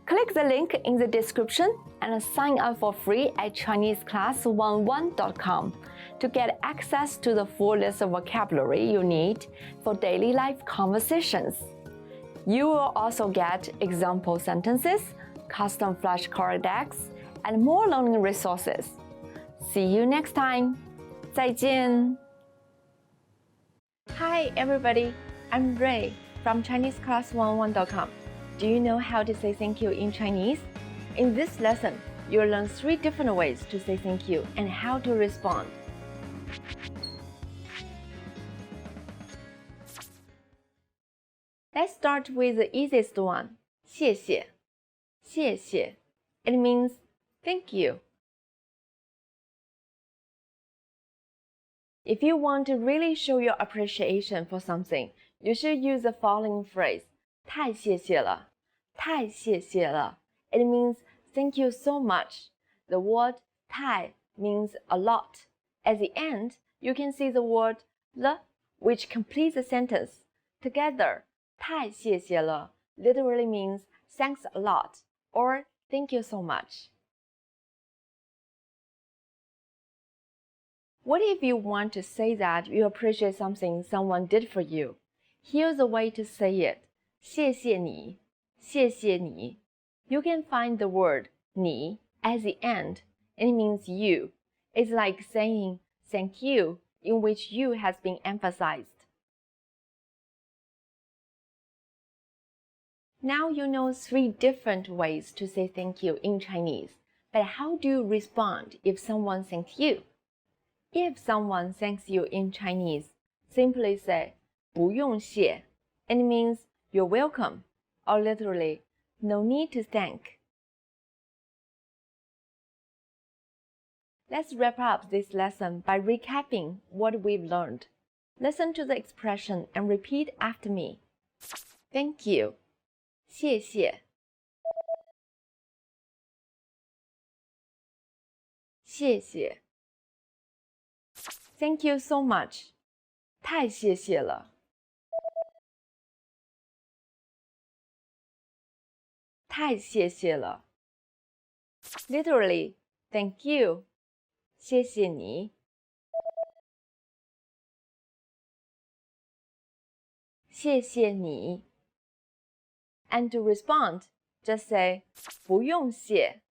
[SPEAKER 10] Click the link in the description and sign up for free at ChineseClass11.com to get access to the full list of vocabulary you need for daily life conversations. You will also get example sentences, custom flashcard decks, and more learning resources. See you next time. 再见. Hi everybody, I'm Ray from ChineseClass11.com. Do you know how to say thank you in Chinese? In this lesson, you'll learn 3 different ways to say thank you and how to respond. Let's start with the easiest one. 谢谢. 谢谢. It means thank you. If you want to really show your appreciation for something, you should use the following phrase. 太谢谢了. 太谢谢了. It means thank you so much. The word 太 means a lot. At the end, you can see the word 了, which completes the sentence. Together, 太谢谢了 literally means thanks a lot or thank you so much. What if you want to say that you appreciate something someone did for you? Here's a way to say it. 谢谢你,谢谢你. You can find the word 你 at the end, and it means you. It's like saying thank you, in which you has been emphasized. Now you know 3 different ways to say thank you in Chinese. But how do you respond if someone thanks you? If someone thanks you in Chinese, simply say 不用谢, and it means you're welcome, or literally, no need to thank. Let's wrap up this lesson by recapping what we've learned. Listen to the expression and repeat after me. Thank you. 谢谢. 谢谢. Thank you so much. 太谢谢了. 太谢谢了. Literally, thank you. 谢谢你. 谢谢你. And to respond, just say 不用谢.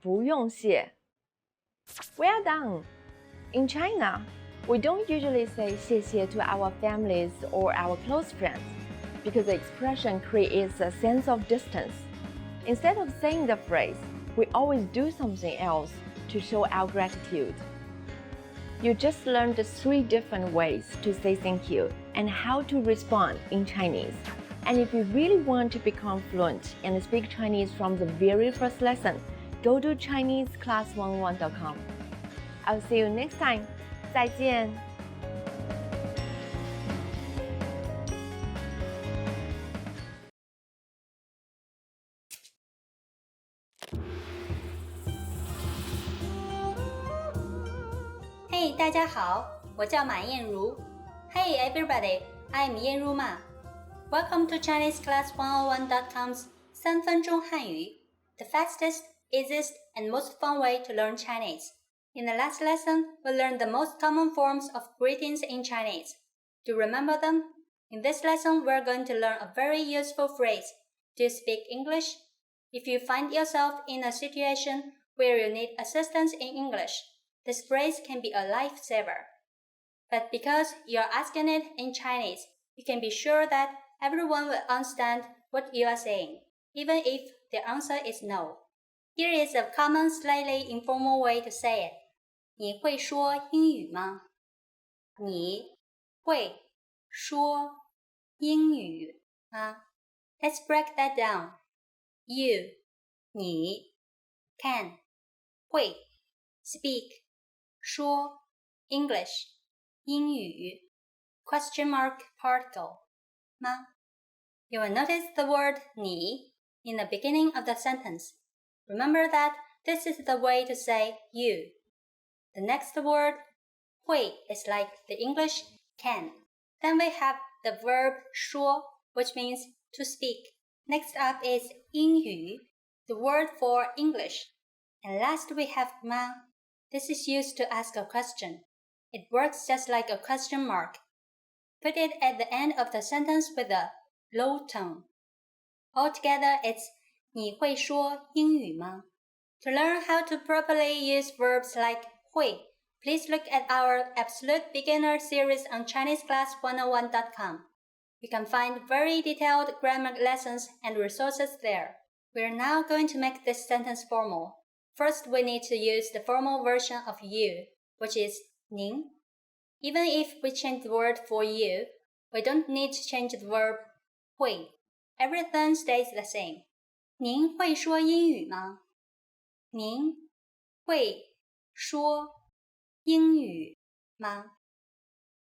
[SPEAKER 10] 不用谢. Well done! In China, we don't usually say 谢谢 to our families or our close friends because the expression creates a sense of distance. Instead of saying the phrase, we always do something else to show our gratitude. You just learned 3 different ways to say thank you and how to respond in Chinese. And if you really want to become fluent and speak Chinese from the very first lesson, go to ChineseClass101.com. I'll see you next time. 再见.
[SPEAKER 9] Hey, 大家好，我叫马燕如。Hey everybody, I'm 燕如嘛。Welcome to ChineseClass101.com's 3分钟汉语 the fastest, easiest, and most fun way to learn Chinese. In the last lesson, we learned the most common forms of greetings in Chinese. Do you remember them? In this lesson, we're going to learn a very useful phrase. Do you speak English? If you find yourself in a situation where you need assistance in English, this phrase can be a lifesaver. But because you're asking it in Chinese, you can be sure that everyone will understand what you are saying, even if the answer is no. Here is a common, slightly informal way to say it. 你会说英语吗？你会说英语吗？ Let's break that down. You, 你 can, 会 speak, 说 English, 英语 question mark particle 吗？ You will notice the word 你 in the beginning of the sentence. Remember that this is the way to say you. The next word 会 is like the English can. Then we have the verb 说, which means to speak. Next up is 英语, the word for English. And last we have 吗. This is used to ask a question. It works just like a question mark. Put it at the end of the sentence with a low tone. Altogether, it's 你会说英语吗? To learn how to properly use verbs like 会, please look at our Absolute Beginner series on ChineseClass101.com. You can find very detailed grammar lessons and resources there. We are now going to make this sentence formal. First, we need to use the formal version of you, which is 您. Even if we change the word for you, we don't need to change the verb 会. Everything stays the same. 您会说英语吗？您会说英语吗？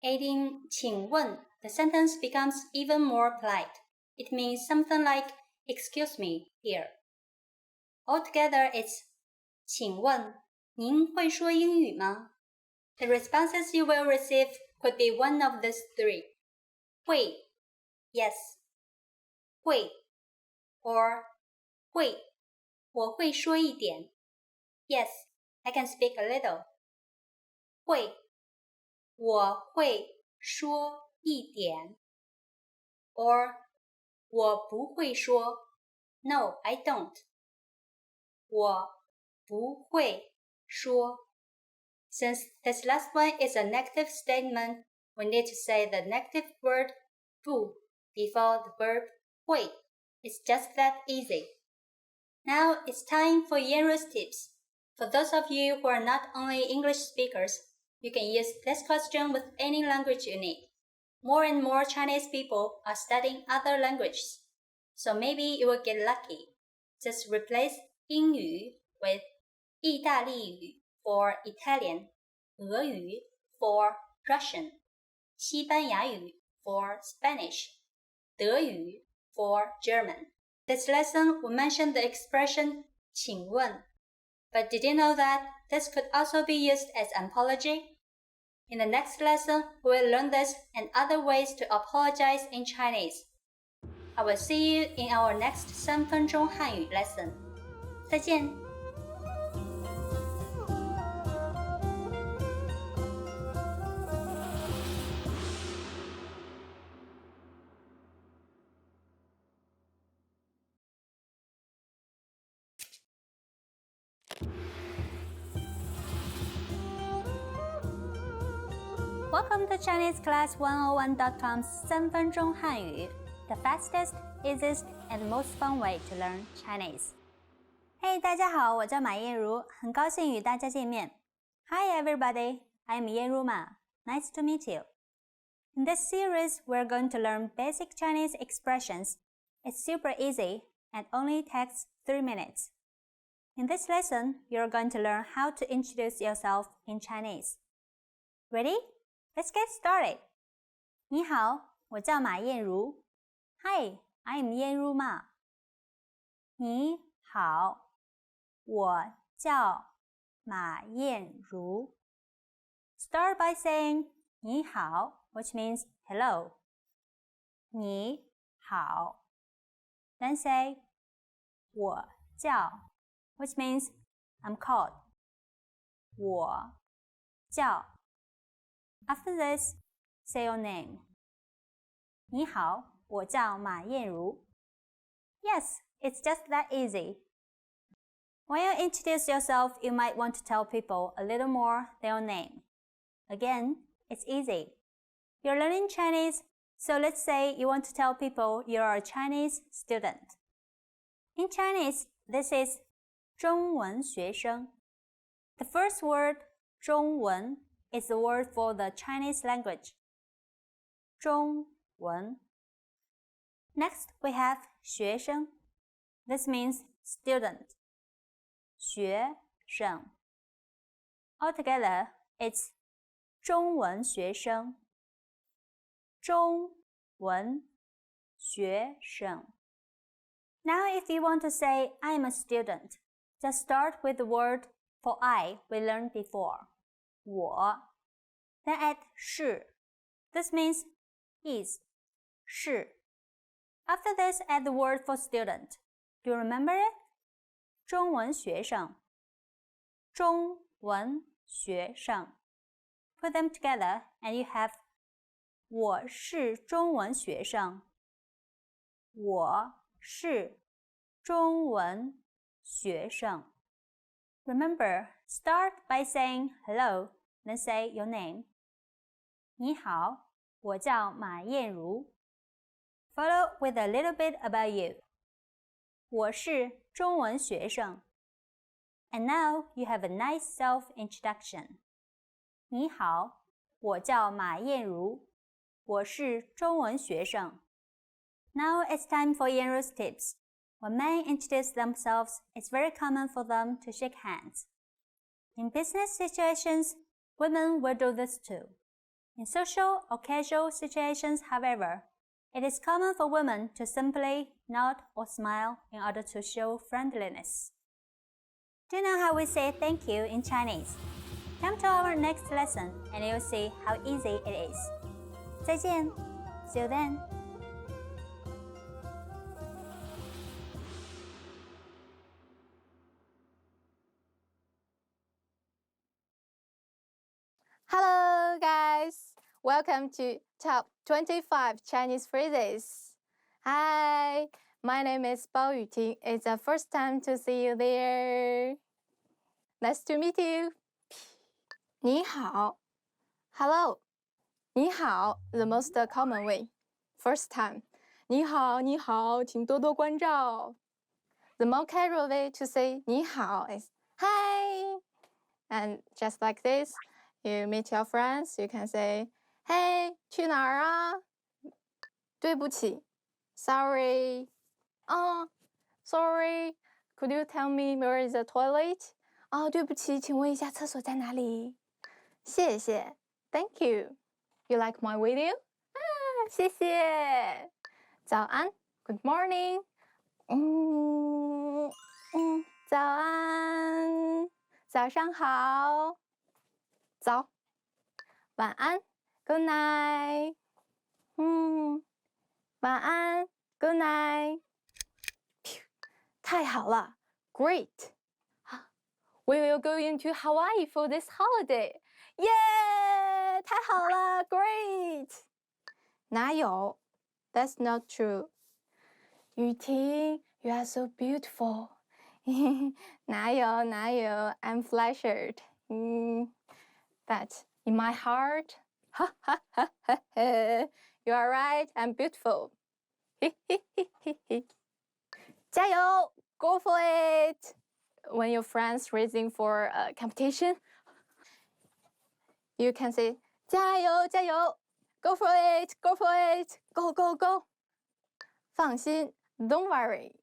[SPEAKER 9] Adding 请问, the sentence becomes even more polite. It means something like excuse me here. Altogether, it's 请问您会说英语吗? The responses you will receive could be one of these three. 会 yes, 会 or 会我会说一点 Yes, I can speak a little. 会我会说一点 or 我不会说 No, I don't. 我不会说 Since this last one is a negative statement, we need to say the negative word 不 before the verb 会. It's just that easy. Now it's time for Yenru's tips. For those of you who are not only English speakers, you can use this question with any language you need. More and more Chinese people are studying other languages, so maybe you will get lucky. Just replace 英语 with 意大利语 for Italian, 俄语 for Russian, 西班牙语 for Spanish, 德语 for German. This lesson we mentioned the expression 请问 But did you know that this could also be used as apology? In the next lesson, we will learn this and other ways to apologize in Chinese. I will see you in our next 3分钟汉语 lesson. 再见。Welcome to ChineseClass101.com's 3分钟汉语 the fastest, easiest, and most fun way to learn Chinese. Hey, 大家好，我叫马燕如，很高兴与大家见面。Hi everybody, I am Yenru Ma. Nice to meet you. In this series, we're going to learn basic Chinese expressions. It's super easy and only takes 3 minutes. In this lesson, you're going to learn how to introduce yourself in Chinese. Ready? Let's get started. 你好，我叫马燕如。Hi, I'm Yenru Ma. 你好，我叫马燕如。Start by saying 你好, which means hello. 你好。Then say 我叫, which means I'm called. 我叫。After this, say your name. 你好，我叫马燕如。Yes, it's just that easy. When you introduce yourself, you might want to tell people a little more than your name. Again, it's easy. You're learning Chinese, so let's say you want to tell people you're a Chinese student. In Chinese, this is 中文学生. The first word, 中文, is the word for the Chinese language. 中文. Next, we have 学生. This means student. 学生. Altogether, it's 中文学生. 中文学生. Now, if you want to say I'm a student, just start with the word for I we learned before. 我. Then add 是. This means is. 是. After this, add the word for student. Do you remember it? 中文学生. 中文学生. Put them together and you have 我是中文学生。我是中文学生。Remember, start by saying hello, then say your name. 你好，我叫马燕如。Follow with a little bit about you. 我是中文学生。And now you have a nice self-introduction. 你好，我叫马燕如。我是中文学生。Now it's time for Yenru's tips. When men introduce themselves, it's very common for them to shake hands. In business situations, women will do this too. In social or casual situations, however, it is common for women to simply nod or smile in order to show friendliness. Do you know how we say thank you in Chinese? Come to our next lesson and you'll see how easy it is. 再见 See you then.
[SPEAKER 2] Hello, guys. Welcome to Top 25 Chinese Phrases. Hi, my name is Bao Yuting. It's the first time to see you there. Nice to meet you. 你好 Hello. 你好 the most common way. First time. 你好,你好,请多多关照. The more casual way to say 你好 is Hi. And just like this, you meet your friends, you can say, Hey, 去哪儿啊? 对不起 Sorry. Sorry. Could you tell me where is the toilet? 对不起，请问一下厕所在哪里？谢谢 Thank you. You like my video? 谢谢。早安 Good morning. 早安。早上好。早。晚安 Good night. 晚安 Good night. 太好了 Great. We will go into Hawaii for this holiday. Yeah! 太好了 Great. 哪有 That's not true. 雨婷 You are so beautiful. 哪有 I'm flattered. But in my heart, you are right, I'm beautiful. 加油 Go for it! When your friends raising for a competition, you can say 加油加油 Go for it! Go for it! Go go go! 放心 Don't worry.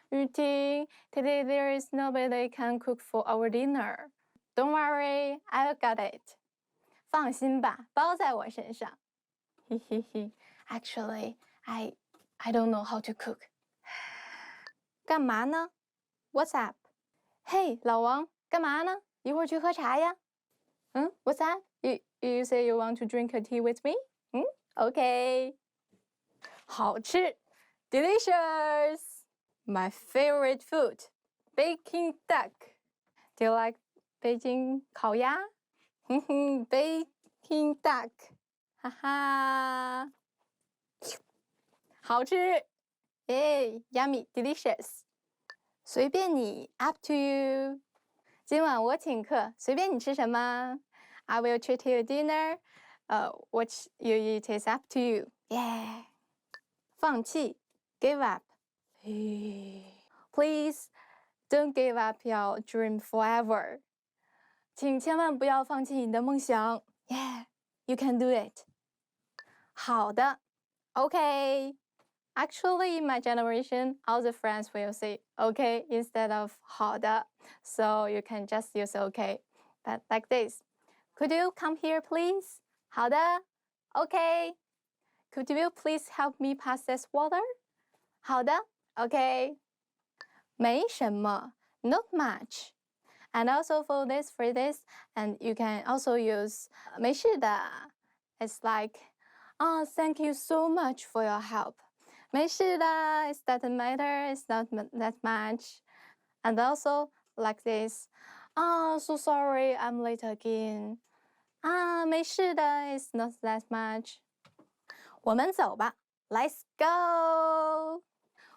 [SPEAKER 2] 雨婷 Today there is nobody can cook for our dinner. Don't worry, I got it. 放心吧，包在我身上。Actually, I don't know how to cook. 干嘛呢 What's up? Hey, 老王，干嘛呢？一会儿去喝茶呀。What's that? You say you want to drink a tea with me? Okay. 好吃 Delicious. My favorite food. Baking duck. Do you like 北京烤鸭？Baking duck. 哈哈。好吃 Yummy, delicious. 随便你 Up to you. 今晚我请客，随便你吃什么。I will treat you dinner. What you eat is up to you. Yeah. 放弃 Give up. Please don't give up your dream forever. 请千万不要放弃你的梦想。Yeah, you can do it. 好的 Okay. Actually, in my generation, all the friends will say okay instead of 好的. So you can just use okay. But like this. Could you come here, please? 好的 Okay. Could you please help me pass this water? 好的 Okay. 没什么 Not much. And also for this phrases, and you can also use 没事的 It's like, thank you so much for your help. 没事的 It doesn't matter. It's not that much. And also like this. So sorry, I'm late again. 没事的 It's not that much. 我们走吧 Let's go.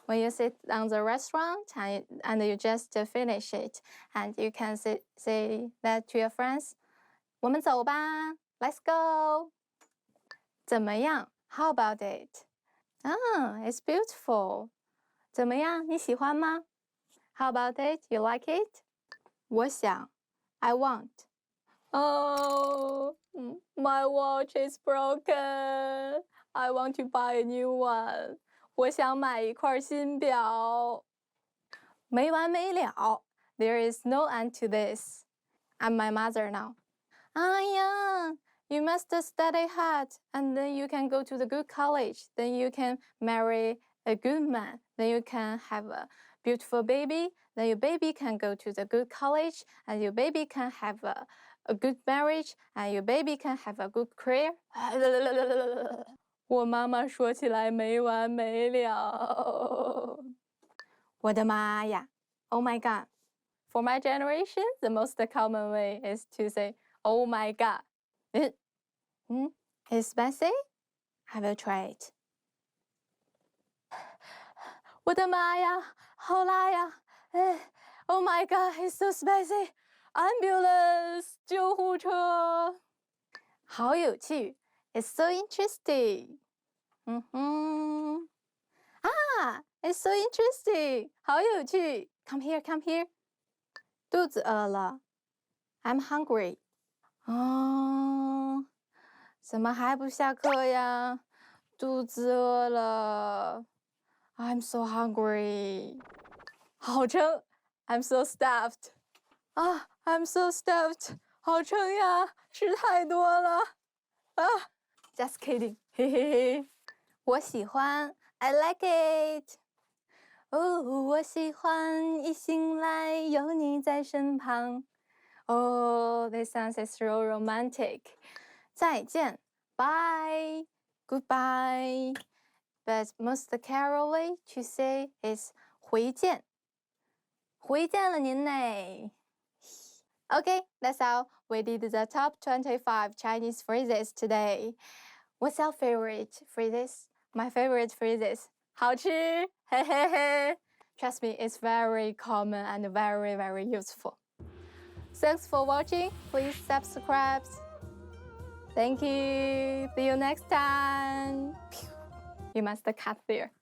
[SPEAKER 2] When you sit on the restaurant and you just finish it, and you can say that to your friends, 我们走吧 Let's go. 怎么样 How about it? It's beautiful. 怎么样你喜欢吗 How about it? You like it? 我想 I want. Oh, my watch is broken. I want to buy a new one. 我想买一块新表。没完没了 There is no end to this. I'm my mother now. Yeah, you must study hard, and then you can go to the good college. Then you can marry a good man. Then you can have a beautiful baby, then your baby can go to the good college, and your baby can have a good marriage, and your baby can have a good career. 我妈妈说起来没完没了。我的妈呀 ！Oh my god! For my generation, the most common way is to say, "Oh my god!" It's spicy? I will try it. 我的妈呀，好辣呀！Oh my god, it's so spicy! Ambulance, 救护车。好有趣 ，It's so interesting. It's so interesting. 好有趣 Come here, come here. 肚子饿了 I'm hungry. 怎么还不下课呀？肚子饿了 I'm so hungry. 好撑 I'm so stuffed. I'm so stuffed. 好撑呀，吃太多了Just kidding. 嘿嘿嘿。我喜欢 I like it. 我喜欢一醒来有你在身旁。This sounds so romantic. 再见 Bye. Goodbye. But most carol way to say is 回见。回见了您嘞。Okay, that's how we did the top 25 Chinese phrases today. What's your favorite phrases? My favorite phrases. 好吃，嘿嘿嘿。Trust me, it's very common and very, very useful. Thanks for watching. Please subscribe. Thank you. See you next time. You must cut there.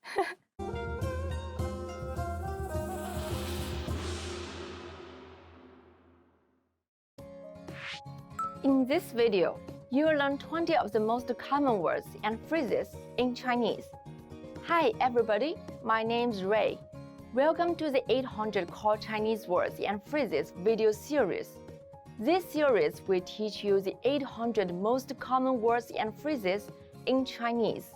[SPEAKER 10] In this video, you will learn 20 of the most common words and phrases in Chinese. Hi everybody, my name is Ray. Welcome to the 800 Core Chinese Words and Phrases video series. This series will teach you the 800 most common words and phrases in Chinese.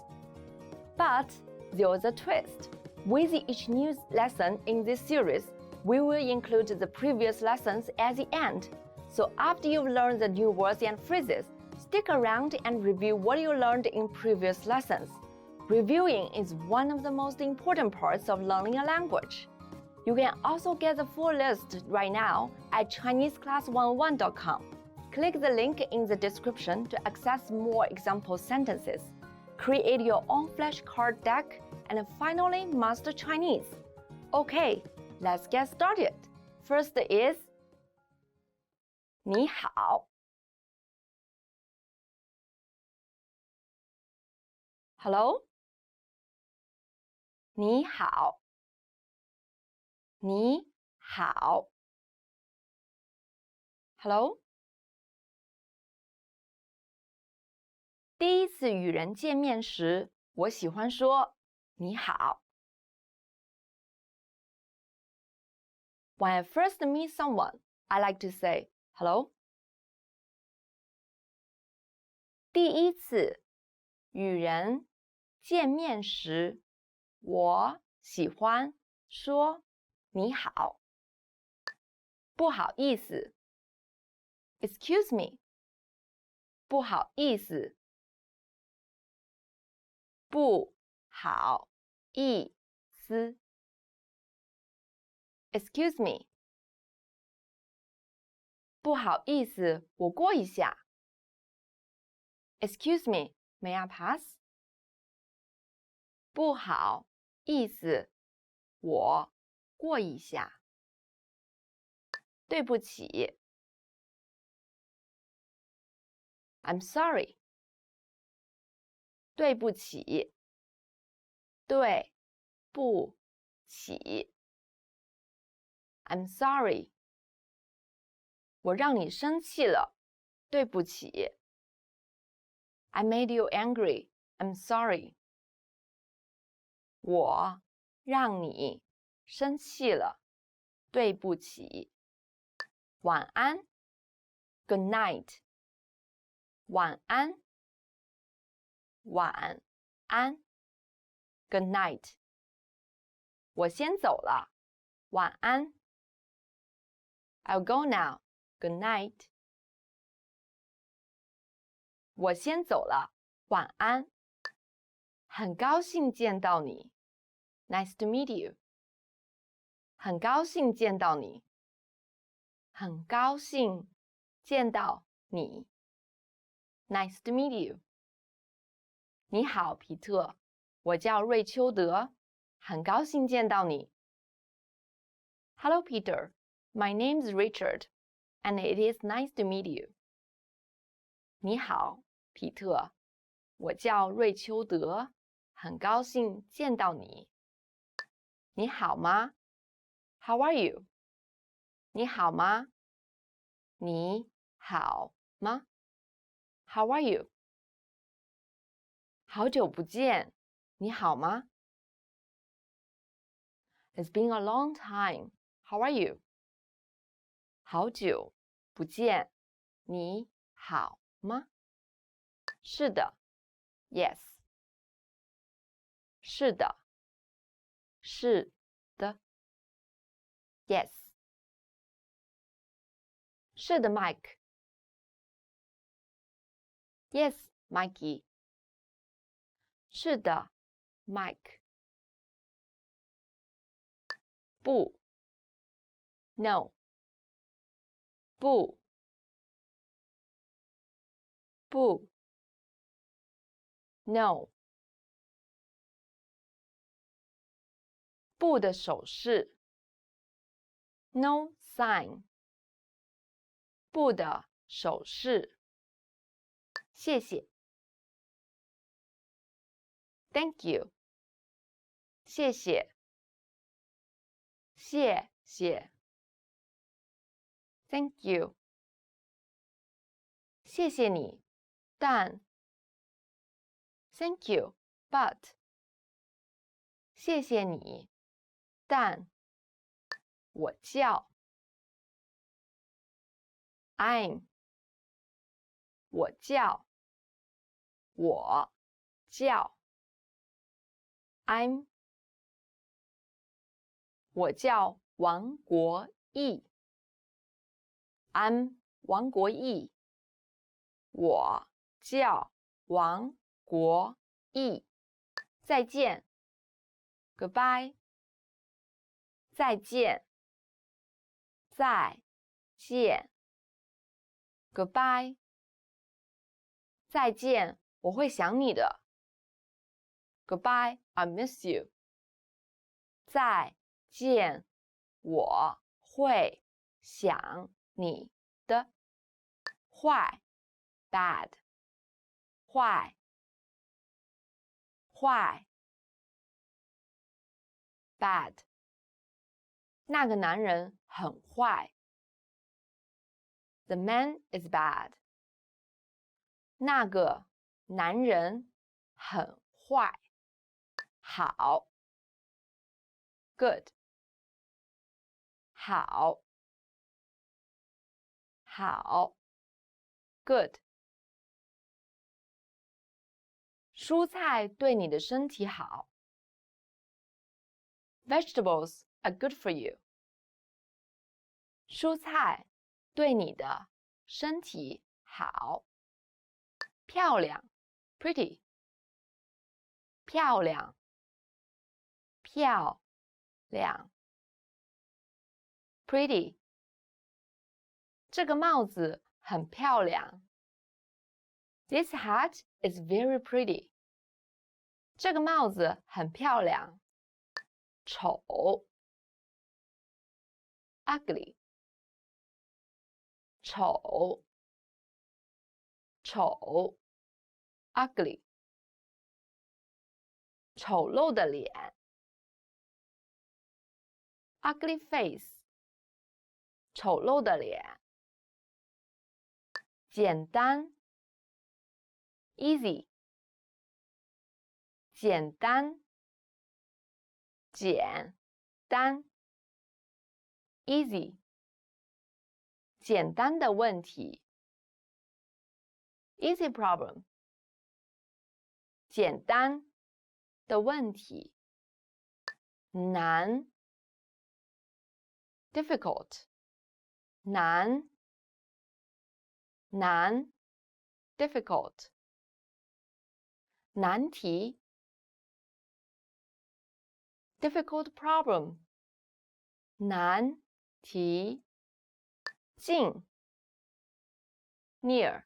[SPEAKER 10] But there's a twist. With each new lesson in this series, we will include the previous lessons at the end. So after you've learned the new words and phrases, stick around and review what you learned in previous lessons. Reviewing is one of the most important parts of learning a language. You can also get the full list right now at ChineseClass101.com. Click the link in the description to access more example sentences, create your own flashcard deck, and finally master Chinese. Okay, let's get started. First is 你好 Hello 你好你好 Hello 第一次与人见面时，我喜欢说你好。When I first meet someone, I like to say hello. 第一次与人见面时，我喜欢说你好。不好意思 Excuse me. 不好意思。不好意思。Excuse me. 不好意思，我过一下。Excuse me, may I pass? 不好意思，我过一下。对不起。I'm sorry. 对不起。对不起。I'm sorry. 我让你生气了，对不起。I made you angry. I'm sorry. 我让你生气了，对不起。晚安 Good night. 晚安晚安 Good night. 我先走了，晚安。I'll go now. Good night. 我先走了，晚安。很高兴见到你。Nice to meet you. 很高兴见到你。很高兴见到你。Nice to meet you. 你好，皮特，我叫瑞秋德，很高兴见到你。Hello, Peter. My name's Richard, and it is nice to meet you. 你好，皮特，我叫瑞秋德，很高兴见到你。你好吗？ How are you? 你好吗？你好吗？ How are you? 好久不见，你好吗？ It's been a long time. How are you? 好久不见，你好吗？是的 ，Yes。是的，是的 ，Yes。是的 ，Mike。Yes, Mikey。是的 ，Mike。不 ，No。不，不 ，No。不的手势 ，No sign。不的手势，谢谢 ，Thank you。谢谢，谢谢 ，Thank you。谢谢你，但 ，Thank you, but。谢谢你，但我叫 I'm。我叫，我叫 I'm。我叫王国义 I'm 王国义。我叫王国义。再见 Goodbye。再见，再见 Goodbye。再见，我会想你的。Goodbye, I miss you。再见，我会想你的。坏 bad。坏，坏 bad。那个男人很坏。The man is bad。那个男人很坏。好 ，good。好，好 ，good。蔬菜对你的身体好。Vegetables are good for you。蔬菜对你的身体好。漂亮 ，pretty。漂亮，漂亮 ，pretty。这个帽子很漂亮。This hat is very pretty。这个帽子很漂亮。丑 ，ugly。丑，丑 ，ugly。丑陋的脸 ，ugly face。丑陋的脸。简单 ，easy。简单，简单 ，easy。简单的问题 ，easy problem。简单的问题。难 difficult 难 difficult 难题 difficult problem 难题近 near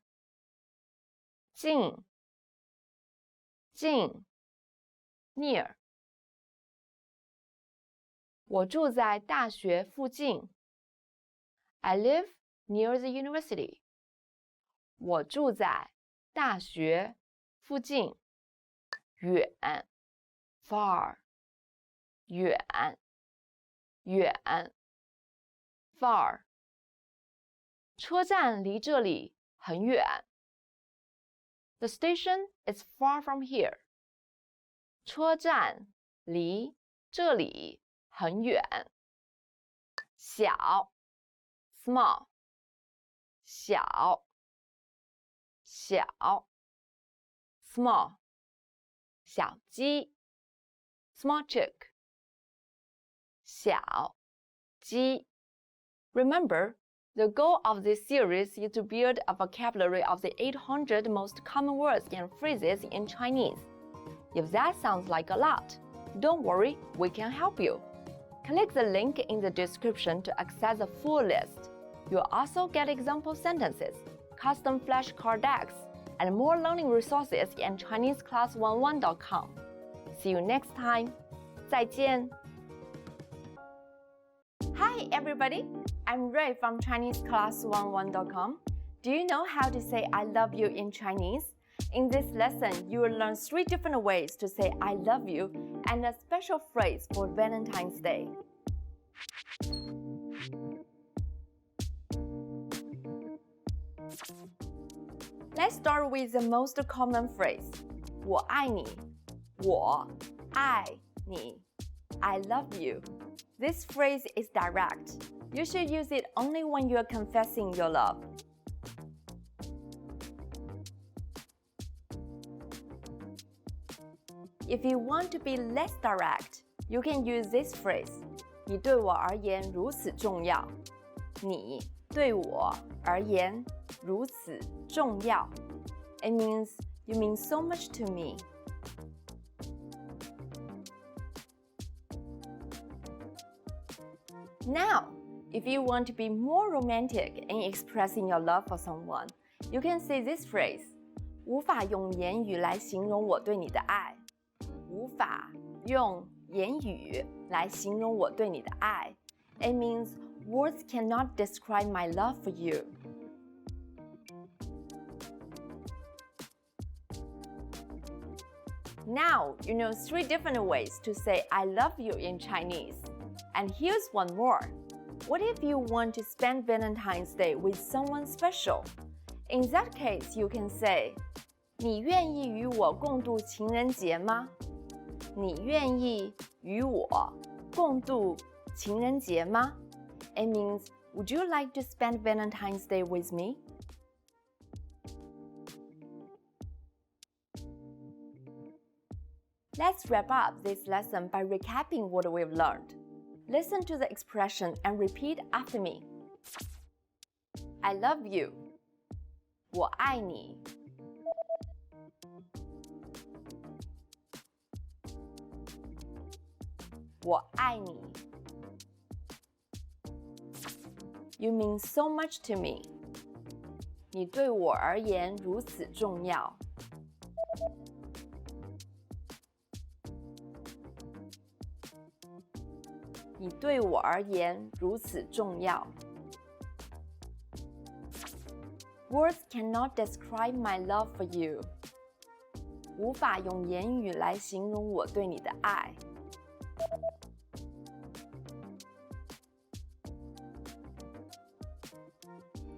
[SPEAKER 10] 近 near 我住在大学附近 I live near the university 我住在大学附近远 far 远 far 车站离这里很远 The station is far from here 车站离这里很远小 small 小 small 小鸡 small chick 小鸡 Remember, the goal of this series is to build a vocabulary of the 800 most common words and phrases in Chinese. If that sounds like a lot, don't worry, we can help you. Click the link in the description to access the full list. You'll also get example sentences, custom flashcard decks, and more learning resources in ChineseClass11.com. See you next time. 再见. Hi everybody, I'm Ray from ChineseClass11.com. Do you know how to say I love you in Chinese? In this lesson, you will learn 3 different ways to say I love you and a special phrase for Valentine's Day. Let's start with the most common phrase. 我爱你我爱你 I love you. This phrase is direct. You should use it only when you are confessing your love. If you want to be less direct, you can use this phrase. 你对我而言如此重要。你对我而言如此重要。It means you mean so much to me. Now, if you want to be more romantic in expressing your love for someone, you can say this phrase. 无法用言语来形容我对你的爱。无法用言语来形容我对你的爱。It means words cannot describe my love for you. Now you know 3 different ways to say I love you in Chinese. And here's one more. What if you want to spend Valentine's Day with someone special? In that case, you can say, 你愿意与我共度情人节吗？你愿意与我共度情人节吗？ It means, would you like to spend Valentine's Day with me? Let's wrap up this lesson by recapping what we've learned. Listen to the expression and repeat after me. I love you. 我爱你。我爱你。You mean so much to me. 你对我而言如此重要。你对我而言如此重要。Words cannot describe my love for you. 无法用言语来形容我对你的爱。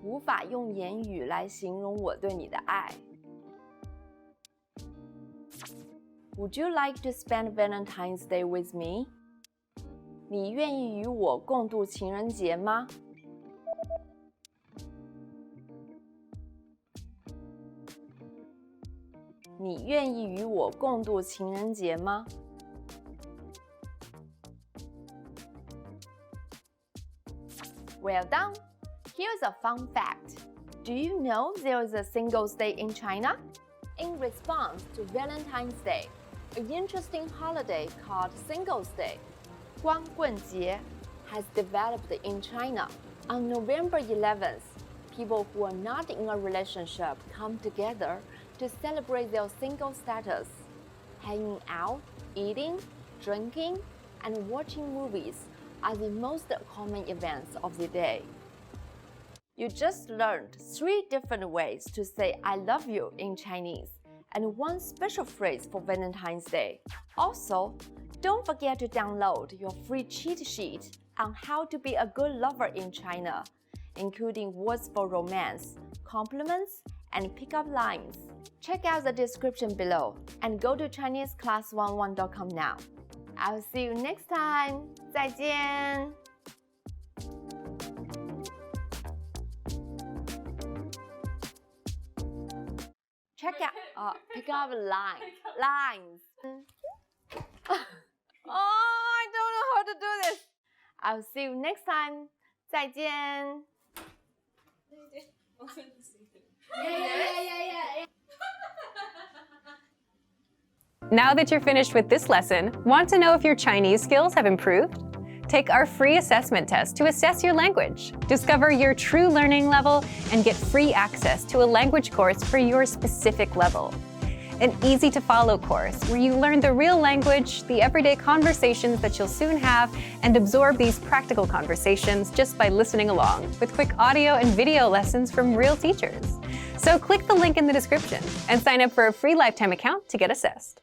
[SPEAKER 10] 无法用言语来形容我对你的爱。Would you like to spend Valentine's Day with me? 你愿意与我共度情人节吗？你愿意与我共度情人节吗 Well done! Here's a fun fact. Do you know there is a Singles Day in China? In response to Valentine's Day, an interesting holiday called Singles Day, 光棍节, has developed in China. On November 11th, people who are not in a relationship come together to celebrate their single status. Hanging out, eating, drinking, and watching movies are the most common events of the day. You just learned 3 different ways to say I love you in Chinese and 1 special phrase for Valentine's Day. Also, don't forget to download your free cheat sheet on how to be a good lover in China, including words for romance, compliments, and pickup lines. Check out the description below and go to ChineseClass11.com now. I'll see you next time. 再见. Check out pick up lines. Oh, I don't know how to do this. I'll see you next time. 再见.
[SPEAKER 1] Now that you're finished with this lesson, want to know if your Chinese skills have improved? Take our free assessment test to assess your language, discover your true learning level, and get free access to a language course for your specific level. An easy-to-follow course where you learn the real language, the everyday conversations that you'll soon have, and absorb these practical conversations just by listening along, with quick audio and video lessons from real teachers. So click the link in the description and sign up for a free lifetime account to get assessed.